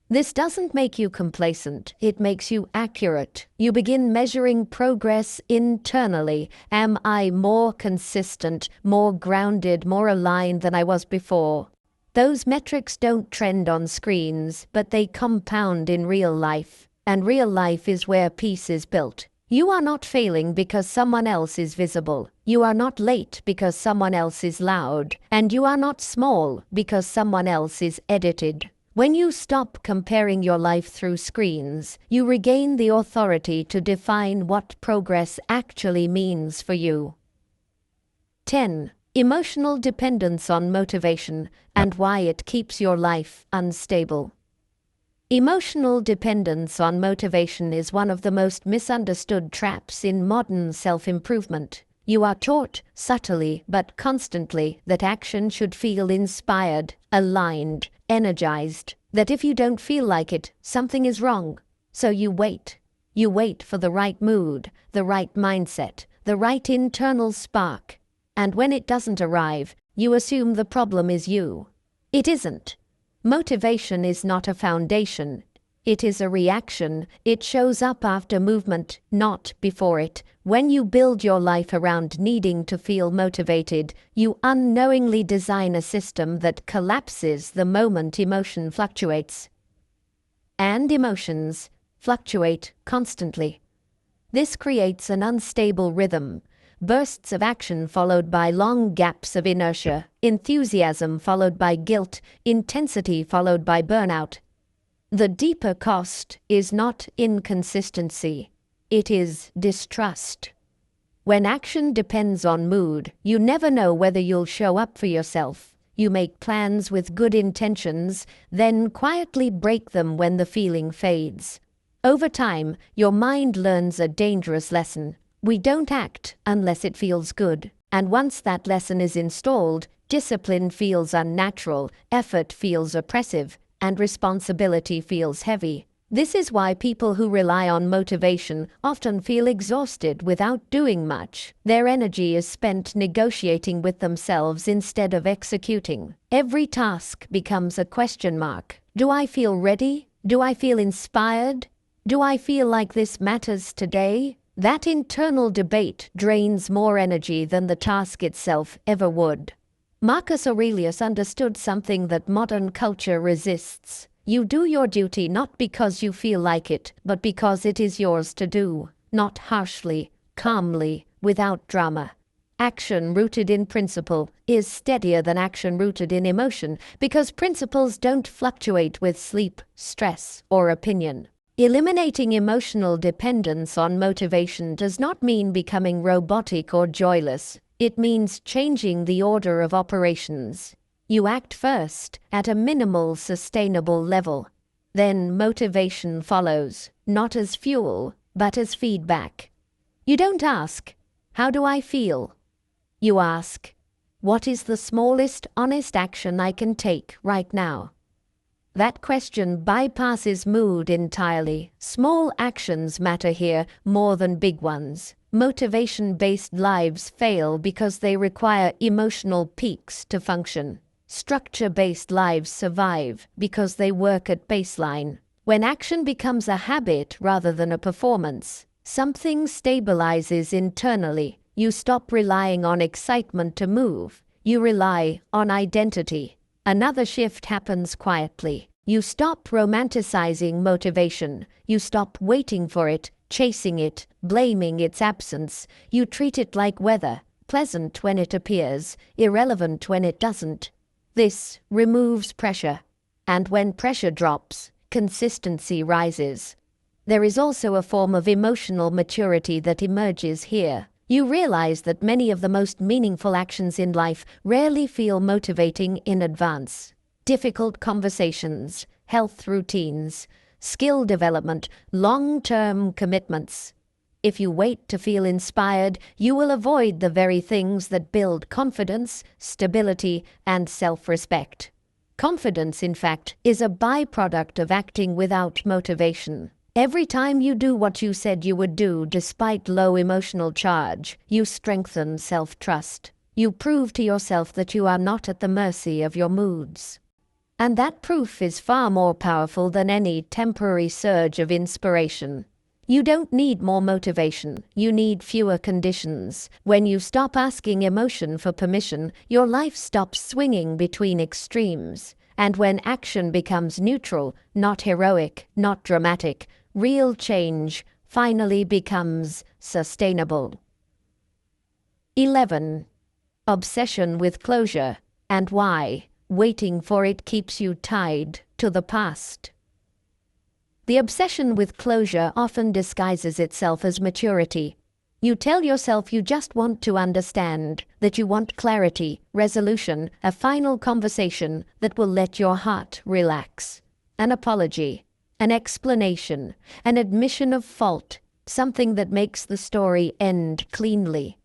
Speaker 1: This doesn't make you complacent, it makes you accurate. You begin measuring progress internally. Am I more consistent, more grounded, more aligned than I was before? Those metrics don't trend on screens, but they compound in real life. And real life is where peace is built. You are not failing because someone else is visible. You are not late because someone else is loud. And you are not small because someone else is edited. When you stop comparing your life through screens, you regain the authority to define what progress actually means for you. 10. Emotional dependence on motivation and why it keeps your life unstable. Emotional dependence on motivation is one of the most misunderstood traps in modern self-improvement. You are taught, subtly but constantly, that action should feel inspired, aligned, energized, that if you don't feel like it, something is wrong. So you wait. You wait for the right mood, the right mindset, the right internal spark. And when it doesn't arrive, you assume the problem is you. It isn't. Motivation is not a foundation. It is a reaction. It shows up after movement, not before it. When you build your life around needing to feel motivated, you unknowingly design a system that collapses the moment emotion fluctuates. And emotions fluctuate constantly. This creates an unstable rhythm. Bursts of action followed by long gaps of inertia, enthusiasm followed by guilt, intensity followed by burnout. The deeper cost is not inconsistency, it is distrust. When action depends on mood, you never know whether you'll show up for yourself. You make plans with good intentions, then quietly break them when the feeling fades. Over time, your mind learns a dangerous lesson. We don't act unless it feels good. And once that lesson is installed, discipline feels unnatural, effort feels oppressive, and responsibility feels heavy. This is why people who rely on motivation often feel exhausted without doing much. Their energy is spent negotiating with themselves instead of executing. Every task becomes a question mark. Do I feel ready? Do I feel inspired? Do I feel like this matters today? That internal debate drains more energy than the task itself ever would. Marcus Aurelius understood something that modern culture resists. You do your duty not because you feel like it, but because it is yours to do. Not harshly, calmly, without drama. Action rooted in principle is steadier than action rooted in emotion because principles don't fluctuate with sleep, stress, or opinion. Eliminating emotional dependence on motivation does not mean becoming robotic or joyless. It means changing the order of operations. You act first at a minimal, sustainable level. Then motivation follows, not as fuel, but as feedback. You don't ask, "How do I feel?" You ask, "What is the smallest honest action I can take right now?" That question bypasses mood entirely. Small actions matter here more than big ones. Motivation-based lives fail because they require emotional peaks to function. Structure-based lives survive because they work at baseline. When action becomes a habit rather than a performance, something stabilizes internally. You stop relying on excitement to move. You rely on identity. Another shift happens quietly. You stop romanticizing motivation. You stop waiting for it, chasing it, blaming its absence. You treat it like weather, pleasant when it appears, irrelevant when it doesn't. This removes pressure. And when pressure drops, consistency rises. There is also a form of emotional maturity that emerges here. You realize that many of the most meaningful actions in life rarely feel motivating in advance. Difficult conversations, health routines, skill development, long-term commitments. If you wait to feel inspired, you will avoid the very things that build confidence, stability, and self-respect. Confidence, in fact, is a byproduct of acting without motivation. Every time you do what you said you would do despite low emotional charge, you strengthen self-trust. You prove to yourself that you are not at the mercy of your moods. And that proof is far more powerful than any temporary surge of inspiration. You don't need more motivation, you need fewer conditions. When you stop asking emotion for permission, your life stops swinging between extremes. And when action becomes neutral, not heroic, not dramatic, real change finally becomes sustainable. 11. Obsession with closure, and why waiting for it keeps you tied to the past. The obsession with closure often disguises itself as maturity. You tell yourself you just want to understand, that you want clarity, resolution, a final conversation that will let your heart relax. An apology, an explanation, an admission of fault, something that makes the story end cleanly.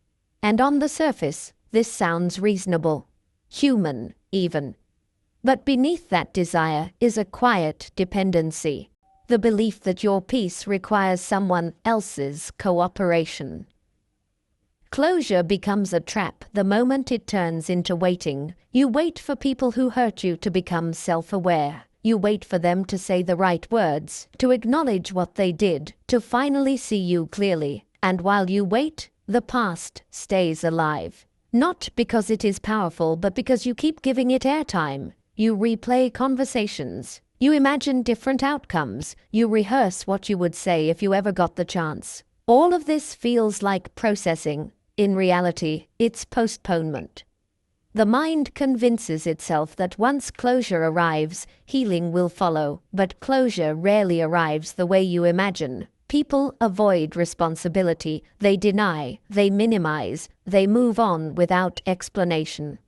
Speaker 1: And on the surface, this sounds reasonable, human even. But beneath that desire is a quiet dependency. The belief that your peace requires someone else's cooperation. Closure becomes a trap the moment it turns into waiting. You wait for people who hurt you to become self-aware. You wait for them to say the right words, to acknowledge what they did, to finally see you clearly. And while you wait, the past stays alive. Not because it is powerful, but because you keep giving it airtime. You replay conversations. You imagine different outcomes. You rehearse what you would say if you ever got the chance. All of this feels like processing. In reality, it's postponement. The mind convinces itself that once closure arrives, healing will follow, but closure rarely arrives the way you imagine. People avoid responsibility, they deny, they minimize, they move on without explanation.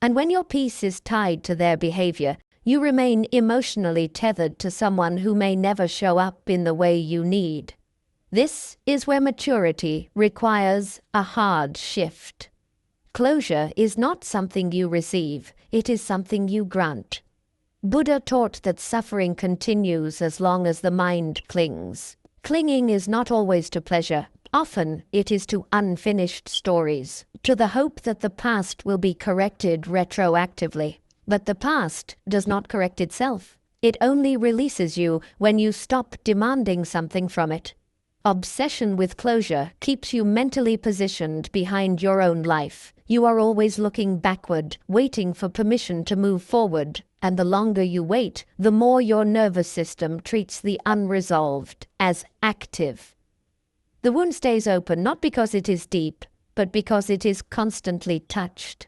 Speaker 1: And when your peace is tied to their behavior, you remain emotionally tethered to someone who may never show up in the way you need. This is where maturity requires a hard shift. Closure is not something you receive, it is something you grant. Buddha taught that suffering continues as long as the mind clings. Clinging is not always to pleasure. Often it is to unfinished stories, to the hope that the past will be corrected retroactively. But the past does not correct itself. It only releases you when you stop demanding something from it. Obsession with closure keeps you mentally positioned behind your own life. You are always looking backward, waiting for permission to move forward. And the longer you wait, the more your nervous system treats the unresolved as active. The wound stays open not because it is deep, but because it is constantly touched.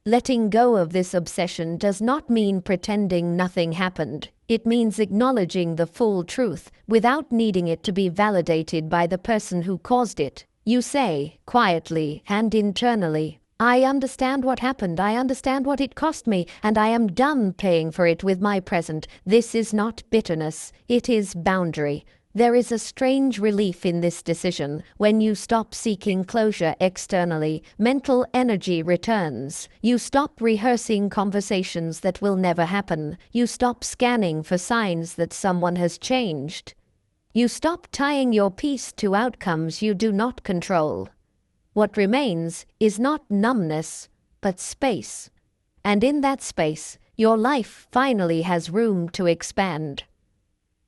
Speaker 1: Letting go of this obsession does not mean pretending nothing happened. It means acknowledging the full truth without needing it to be validated by the person who caused it. You say, quietly and internally, I understand what happened, I understand what it cost me, and I am done paying for it with my present. This is not bitterness, it is boundary. There is a strange relief in this decision. When you stop seeking closure externally, mental energy returns. You stop rehearsing conversations that will never happen. You stop scanning for signs that someone has changed. You stop tying your peace to outcomes you do not control. What remains is not numbness, but space. And in that space, your life finally has room to expand.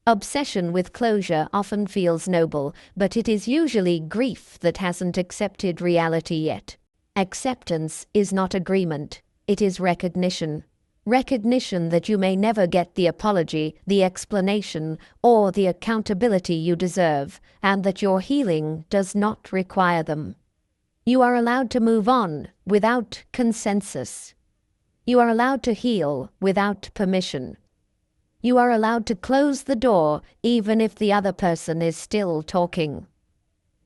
Speaker 1: Obsession with closure often feels noble, but it is usually grief that hasn't accepted reality yet. Acceptance is not agreement, it is recognition. Recognition that you may never get the apology, the explanation, or the accountability you deserve, and that your healing does not require them. You are allowed to move on without consensus. You are allowed to heal without permission. You are allowed to close the door even if the other person is still talking.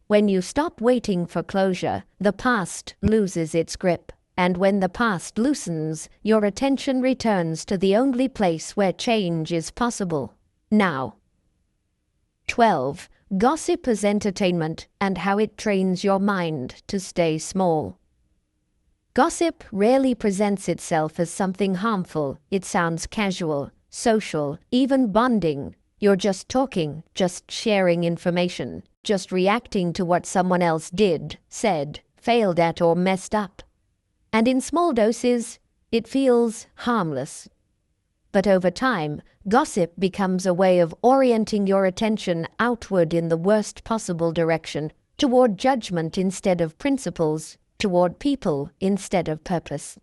Speaker 1: When you stop waiting for closure, the past loses its grip. And when the past loosens, your attention returns to the only place where change is possible. Now. 12. Gossip as entertainment and how it trains your mind to stay small. Gossip rarely presents itself as something harmful. It sounds casual, social, even bonding. You're just talking, just sharing information, just reacting to what someone else did, said, failed at, or messed up. And in small doses, it feels harmless. But over time, gossip becomes a way of orienting your attention outward in the worst possible direction, toward judgment instead of principles, toward people instead of purpose.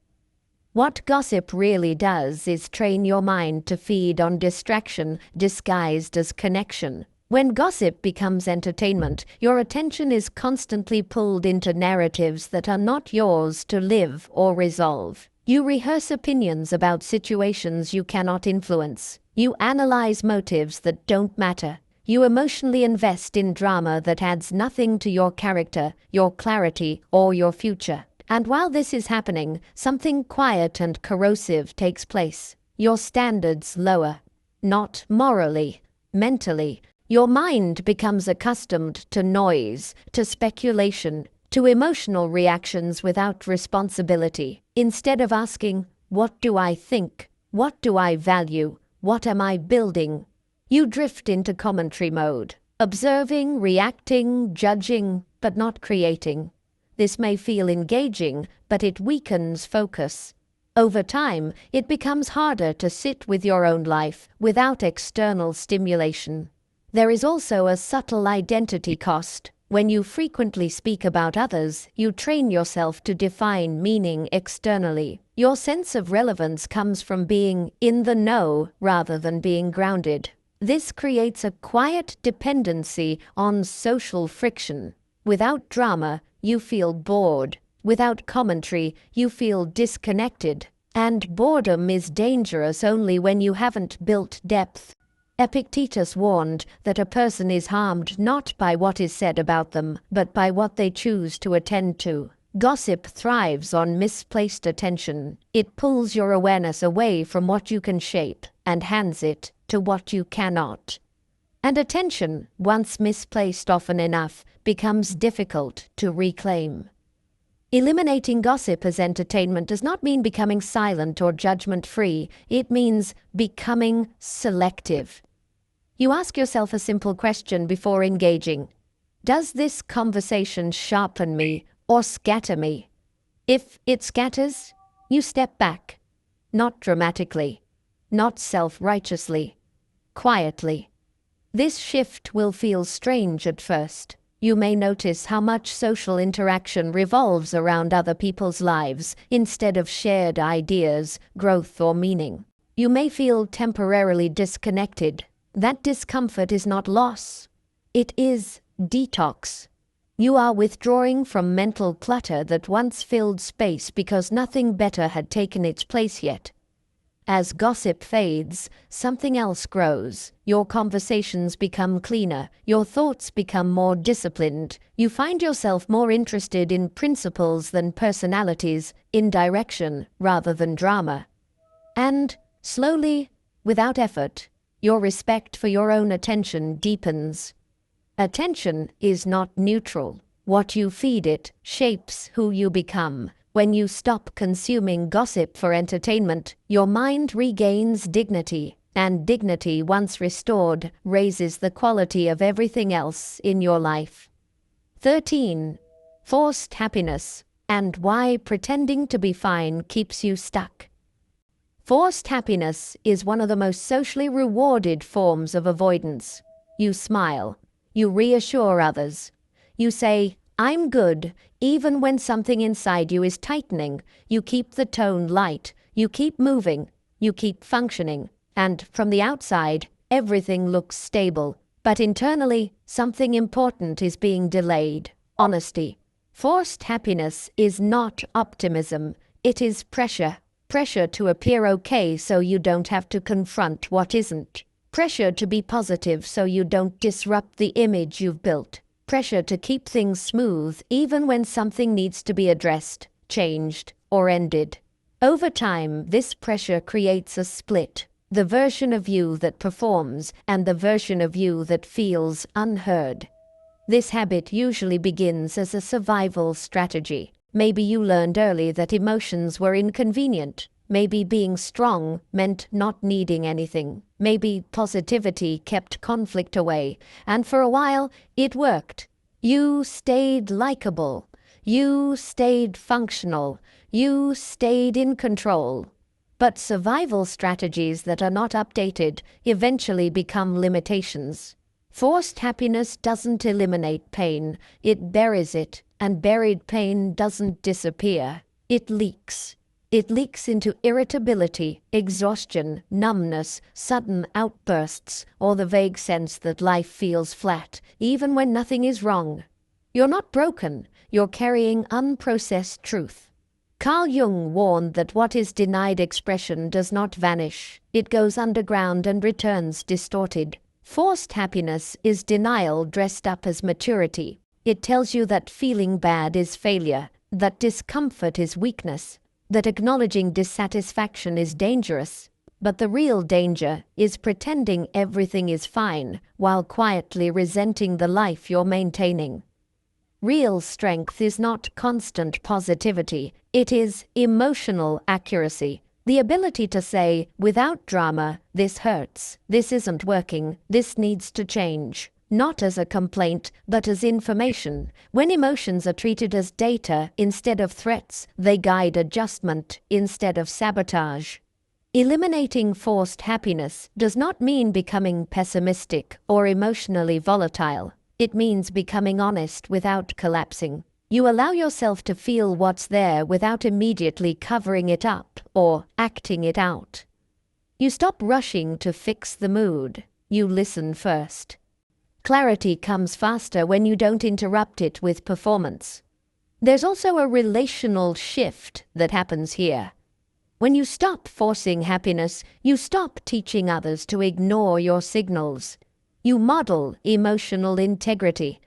Speaker 1: What gossip really does is train your mind to feed on distraction disguised as connection. When gossip becomes entertainment, your attention is constantly pulled into narratives that are not yours to live or resolve. You rehearse opinions about situations you cannot influence. You analyze motives that don't matter. You emotionally invest in drama that adds nothing to your character, your clarity, or your future. And while this is happening, something quiet and corrosive takes place. Your standards lower. Not morally, mentally. Your mind becomes accustomed to noise, to speculation, to emotional reactions without responsibility. Instead of asking, what do I think? What do I value? What am I building? You drift into commentary mode, observing, reacting, judging, but not creating. This may feel engaging, but it weakens focus. Over time, it becomes harder to sit with your own life without external stimulation. There is also a subtle identity cost. When you frequently speak about others, you train yourself to define meaning externally. Your sense of relevance comes from being in the know rather than being grounded. This creates a quiet dependency on social friction. Without drama, you feel bored. Without commentary, you feel disconnected. And boredom is dangerous only when you haven't built depth. Epictetus warned that a person is harmed not by what is said about them, but by what they choose to attend to. Gossip thrives on misplaced attention. It pulls your awareness away from what you can shape and hands it to what you cannot. And attention, once misplaced often enough, becomes difficult to reclaim. Eliminating gossip as entertainment does not mean becoming silent or judgment-free. It means becoming selective. You ask yourself a simple question before engaging. Does this conversation sharpen me or scatter me? If it scatters, you step back. Not dramatically, not self-righteously, quietly. This shift will feel strange at first. You may notice how much social interaction revolves around other people's lives instead of shared ideas, growth, or meaning. You may feel temporarily disconnected. That discomfort is not loss. It is detox. You are withdrawing from mental clutter that once filled space because nothing better had taken its place yet. As gossip fades, something else grows. Your conversations become cleaner. Your thoughts become more disciplined. You find yourself more interested in principles than personalities, in direction rather than drama. And, slowly, without effort, your respect for your own attention deepens. Attention is not neutral. What you feed it shapes who you become. When you stop consuming gossip for entertainment, your mind regains dignity, and dignity, once restored, raises the quality of everything else in your life. 13. Forced happiness, and why pretending to be fine keeps you stuck. Forced happiness is one of the most socially rewarded forms of avoidance. You smile. You reassure others. You say, "I'm good," even when something inside you is tightening. You keep the tone light. You keep moving. You keep functioning. And from the outside, everything looks stable. But internally, something important is being delayed. Honesty. Forced happiness is not optimism. It is pressure. Pressure to appear okay so you don't have to confront what isn't. Pressure to be positive so you don't disrupt the image you've built. Pressure to keep things smooth even when something needs to be addressed, changed, or ended. Over time, this pressure creates a split. The version of you that performs and the version of you that feels unheard. This habit usually begins as a survival strategy. Maybe you learned early that emotions were inconvenient. Maybe being strong meant not needing anything. Maybe positivity kept conflict away. And for a while, it worked. You stayed likable. You stayed functional. You stayed in control. But survival strategies that are not updated eventually become limitations. Forced happiness doesn't eliminate pain. It buries it. And buried pain doesn't disappear. It leaks. It leaks into irritability, exhaustion, numbness, sudden outbursts, or the vague sense that life feels flat, even when nothing is wrong. You're not broken. You're carrying unprocessed truth. Carl Jung warned that what is denied expression does not vanish. It goes underground and returns distorted. Forced happiness is denial dressed up as maturity. It tells you that feeling bad is failure, that discomfort is weakness, that acknowledging dissatisfaction is dangerous. But the real danger is pretending everything is fine while quietly resenting the life you're maintaining. Real strength is not constant positivity. It is emotional accuracy. The ability to say, without drama, "This hurts, this isn't working, this needs to change." Not as a complaint, but as information. When emotions are treated as data instead of threats, they guide adjustment instead of sabotage. Eliminating forced happiness does not mean becoming pessimistic or emotionally volatile. It means becoming honest without collapsing. You allow yourself to feel what's there without immediately covering it up or acting it out. You stop rushing to fix the mood. You listen first. Clarity comes faster when you don't interrupt it with performance. There's also a relational shift that happens here. When you stop forcing happiness, you stop teaching others to ignore your signals. You model emotional integrity.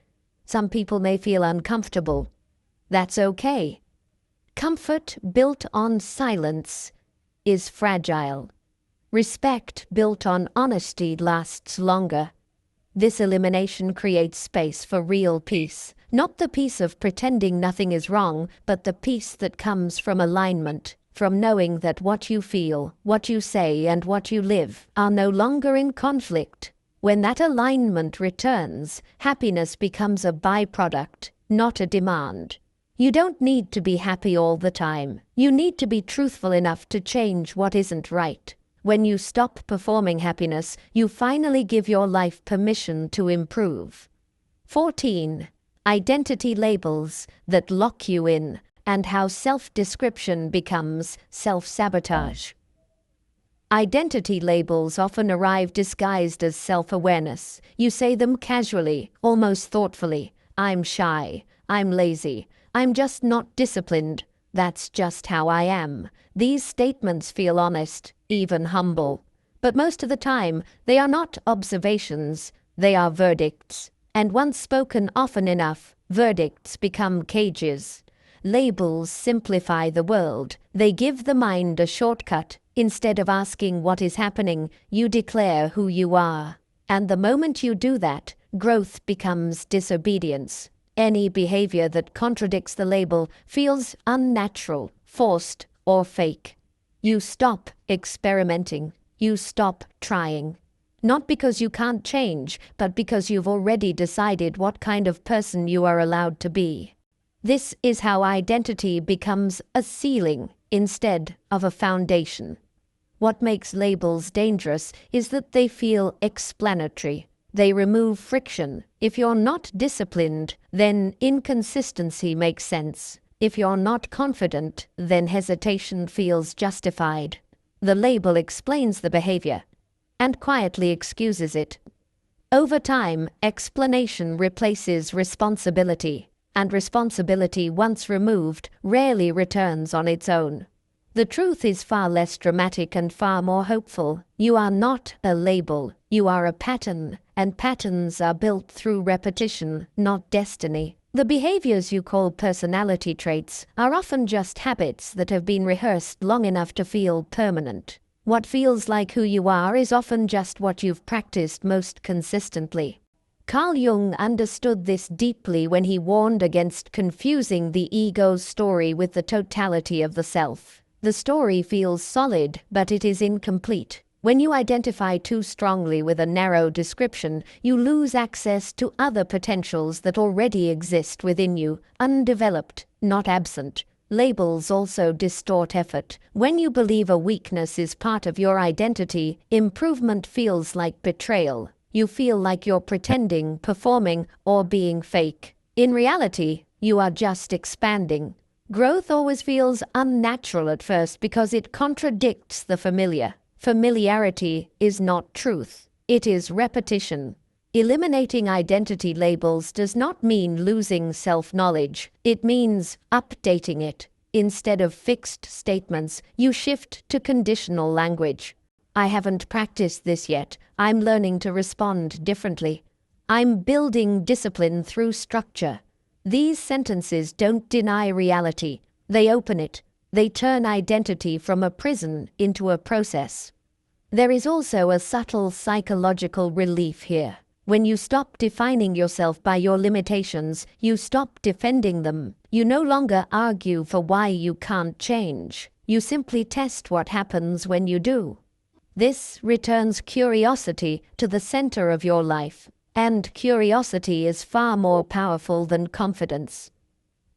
Speaker 1: Some people may feel uncomfortable. That's okay. Comfort built on silence is fragile. Respect built on honesty lasts longer. This elimination creates space for real peace. Not the peace of pretending nothing is wrong, but the peace that comes from alignment, from knowing that what you feel, what you say, and what you live are no longer in conflict. When that alignment returns, happiness becomes a byproduct, not a demand. You don't need to be happy all the time. You need to be truthful enough to change what isn't right. When you stop performing happiness, you finally give your life permission to improve. 14. Identity labels that lock you in, and how self-description becomes self-sabotage. Identity labels often arrive disguised as self-awareness. You say them casually, almost thoughtfully. I'm shy. I'm lazy. I'm just not disciplined. That's just how I am. These statements feel honest, even humble. But most of the time, they are not observations. They are verdicts. And once spoken often enough, verdicts become cages. Labels simplify the world. They give the mind a shortcut. Instead of asking what is happening, you declare who you are. And the moment you do that, growth becomes disobedience. Any behavior that contradicts the label feels unnatural, forced, or fake. You stop experimenting. You stop trying. Not because you can't change, but because you've already decided what kind of person you are allowed to be. This is how identity becomes a ceiling instead of a foundation. What makes labels dangerous is that they feel explanatory. They remove friction. If you're not disciplined, then inconsistency makes sense. If you're not confident, then hesitation feels justified. The label explains the behavior and quietly excuses it. Over time, explanation replaces responsibility, and responsibility, once removed, rarely returns on its own. The truth is far less dramatic and far more hopeful. You are not a label. You are a pattern, and patterns are built through repetition, not destiny. The behaviors you call personality traits are often just habits that have been rehearsed long enough to feel permanent. What feels like who you are is often just what you've practiced most consistently. Carl Jung understood this deeply when he warned against confusing the ego's story with the totality of the self. The story feels solid, but it is incomplete. When you identify too strongly with a narrow description, you lose access to other potentials that already exist within you, undeveloped, not absent. Labels also distort effort. When you believe a weakness is part of your identity, improvement feels like betrayal. You feel like you're pretending, performing, or being fake. In reality, you are just expanding. Growth always feels unnatural at first because it contradicts the familiar. Familiarity is not truth. It is repetition. Eliminating identity labels does not mean losing self-knowledge. It means updating it. Instead of fixed statements, you shift to conditional language. I haven't practiced this yet. I'm learning to respond differently. I'm building discipline through structure. These sentences don't deny reality. They open it. They turn identity from a prison into a process. There is also a subtle psychological relief here. When you stop defining yourself by your limitations, you stop defending them. You no longer argue for why you can't change. You simply test what happens when you do. This returns curiosity to the center of your life. And curiosity is far more powerful than confidence.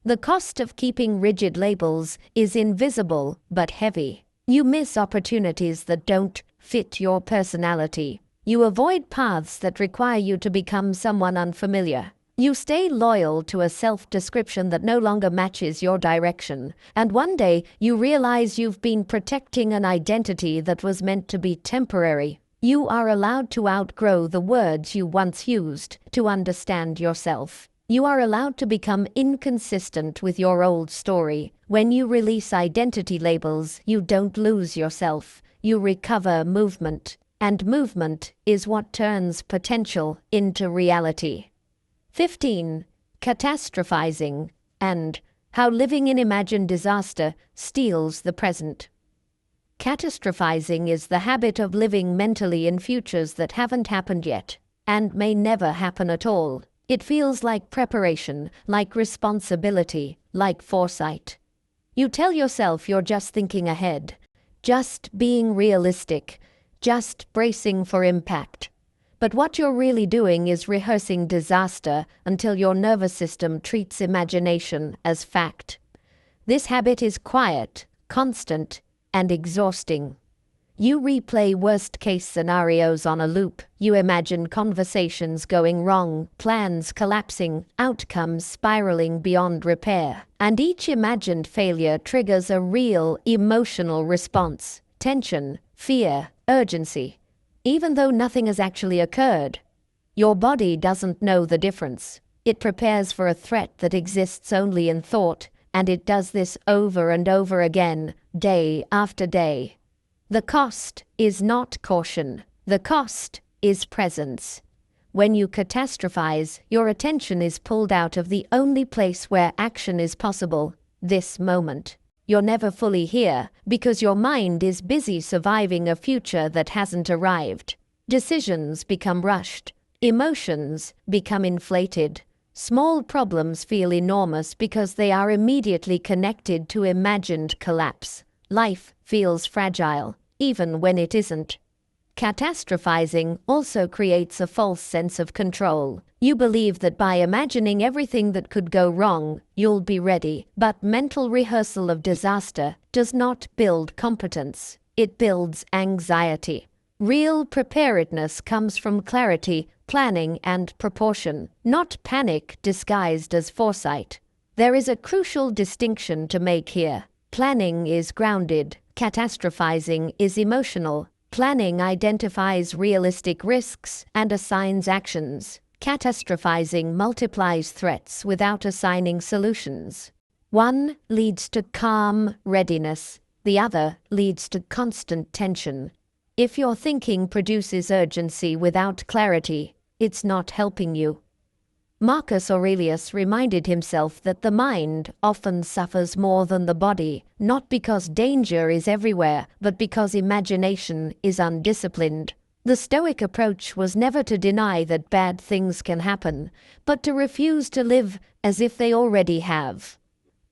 Speaker 1: The cost of keeping rigid labels is invisible but heavy. You miss opportunities that don't fit your personality. You avoid paths that require you to become someone unfamiliar. You stay loyal to a self-description that no longer matches your direction. And one day, you realize you've been protecting an identity that was meant to be temporary. You are allowed to outgrow the words you once used to understand yourself. You are allowed to become inconsistent with your old story. When you release identity labels, you don't lose yourself. You recover movement. And movement is what turns potential into reality. 15. Catastrophizing and how living in imagined disaster steals the present. Catastrophizing is the habit of living mentally in futures that haven't happened yet and may never happen at all. It feels like preparation, like responsibility, like foresight. You tell yourself you're just thinking ahead, just being realistic, just bracing for impact. But what you're really doing is rehearsing disaster until your nervous system treats imagination as fact. This habit is quiet, constant, and exhausting. You replay worst-case scenarios on a loop. You imagine conversations going wrong, plans collapsing, outcomes spiraling beyond repair. And each imagined failure triggers a real emotional response: tension, fear, urgency. Even though nothing has actually occurred, your body doesn't know the difference. It prepares for a threat that exists only in thought, and it does this over and over again, day after day. The cost is not caution. The cost is presence. When you catastrophize, your attention is pulled out of the only place where action is possible, this moment. You're never fully here because your mind is busy surviving a future that hasn't arrived. Decisions become rushed. Emotions become inflated. Small problems feel enormous because they are immediately connected to imagined collapse. Life feels fragile, even when it isn't. Catastrophizing also creates a false sense of control. You believe that by imagining everything that could go wrong, you'll be ready. But mental rehearsal of disaster does not build competence. It builds anxiety. Real preparedness comes from clarity, planning, and proportion, not panic disguised as foresight. There is a crucial distinction to make here. Planning is grounded. Catastrophizing is emotional. Planning identifies realistic risks and assigns actions. Catastrophizing multiplies threats without assigning solutions. One leads to calm readiness. The other leads to constant tension. If your thinking produces urgency without clarity, it's not helping you. Marcus Aurelius reminded himself that the mind often suffers more than the body, not because danger is everywhere, but because imagination is undisciplined. The Stoic approach was never to deny that bad things can happen, but to refuse to live as if they already have.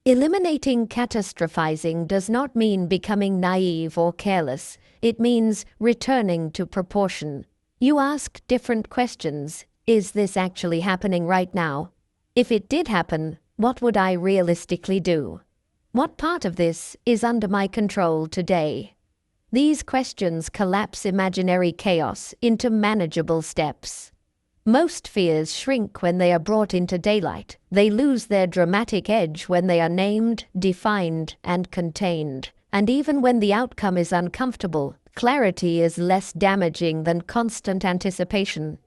Speaker 1: Eliminating catastrophizing does not mean becoming naive or careless. It means returning to proportion. You ask different questions. Is this actually happening right now? If it did happen, what would I realistically do? What part of this is under my control today? These questions collapse imaginary chaos into manageable steps. Most fears shrink when they are brought into daylight. They lose their dramatic edge when they are named, defined, and contained. And even when the outcome is uncomfortable, clarity is less damaging than constant anticipation.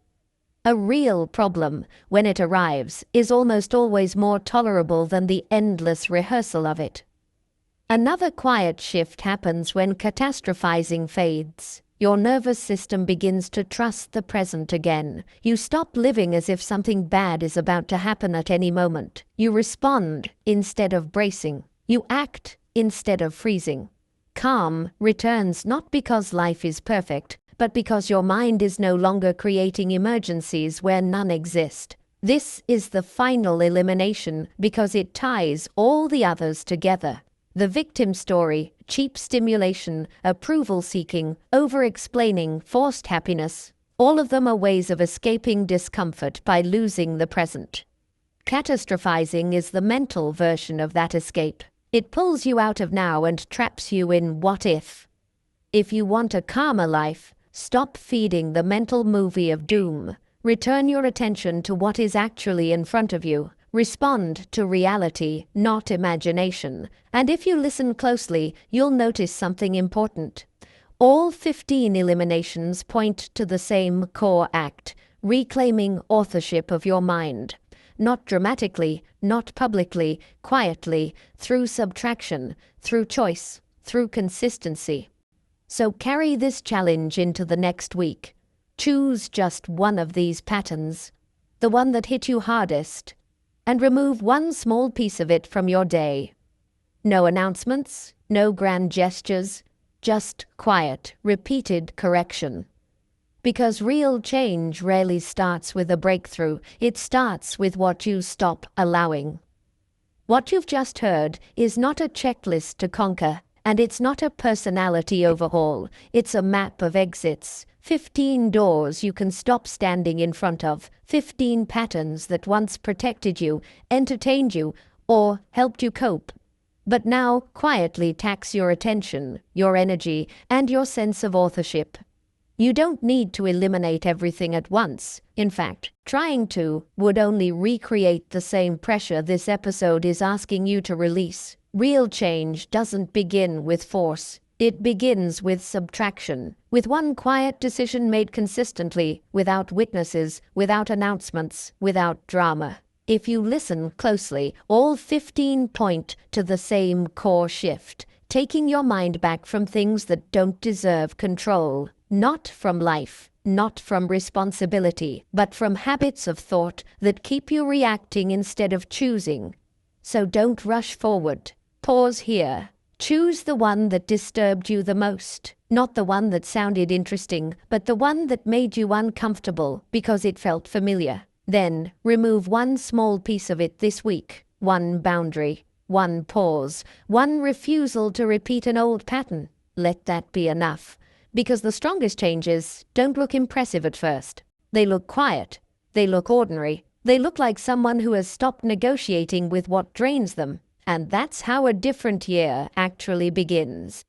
Speaker 1: A real problem, when it arrives, is almost always more tolerable than the endless rehearsal of it. Another quiet shift happens when catastrophizing fades. Your nervous system begins to trust the present again. You stop living as if something bad is about to happen at any moment. You respond instead of bracing. You act instead of freezing. Calm returns not because life is perfect, but because your mind is no longer creating emergencies where none exist. This is the final elimination because it ties all the others together. The victim story, cheap stimulation, approval-seeking, over-explaining, forced happiness, all of them are ways of escaping discomfort by losing the present. Catastrophizing is the mental version of that escape. It pulls you out of now and traps you in what if. If you want a calmer life, stop feeding the mental movie of doom. Return your attention to what is actually in front of you. Respond to reality, not imagination. And if you listen closely, you'll notice something important. All 15 eliminations point to the same core act: reclaiming authorship of your mind. not dramatically, not publicly, quietly, through subtraction, through choice, through consistency. So carry this challenge into the next week. Choose just one of these patterns, the one that hit you hardest, and remove one small piece of it from your day. No announcements, no grand gestures, just quiet, repeated correction. Because real change rarely starts with a breakthrough, it starts with what you stop allowing. What you've just heard is not a checklist to conquer, and it's not a personality overhaul. It's a map of exits, 15 doors you can stop standing in front of, 15 patterns that once protected you, entertained you, or helped you cope, but now quietly tax your attention, your energy, and your sense of authorship. You don't need to eliminate everything at once. In fact, trying to would only recreate the same pressure this episode is asking you to release. Real change doesn't begin with force. It begins with subtraction, with one quiet decision made consistently, without witnesses, without announcements, without drama. If you listen closely, all 15 point to the same core shift, taking your mind back from things that don't deserve control. Not from life, not from responsibility, but from habits of thought that keep you reacting instead of choosing. So don't rush forward. Pause here. Choose the one that disturbed you the most. Not the one that sounded interesting, but the one that made you uncomfortable because it felt familiar. Then remove one small piece of it this week. One boundary, one pause, one refusal to repeat an old pattern. Let that be enough. Because the strongest changes don't look impressive at first. They look quiet. They look ordinary. They look like someone who has stopped negotiating with what drains them. And that's how a different year actually begins.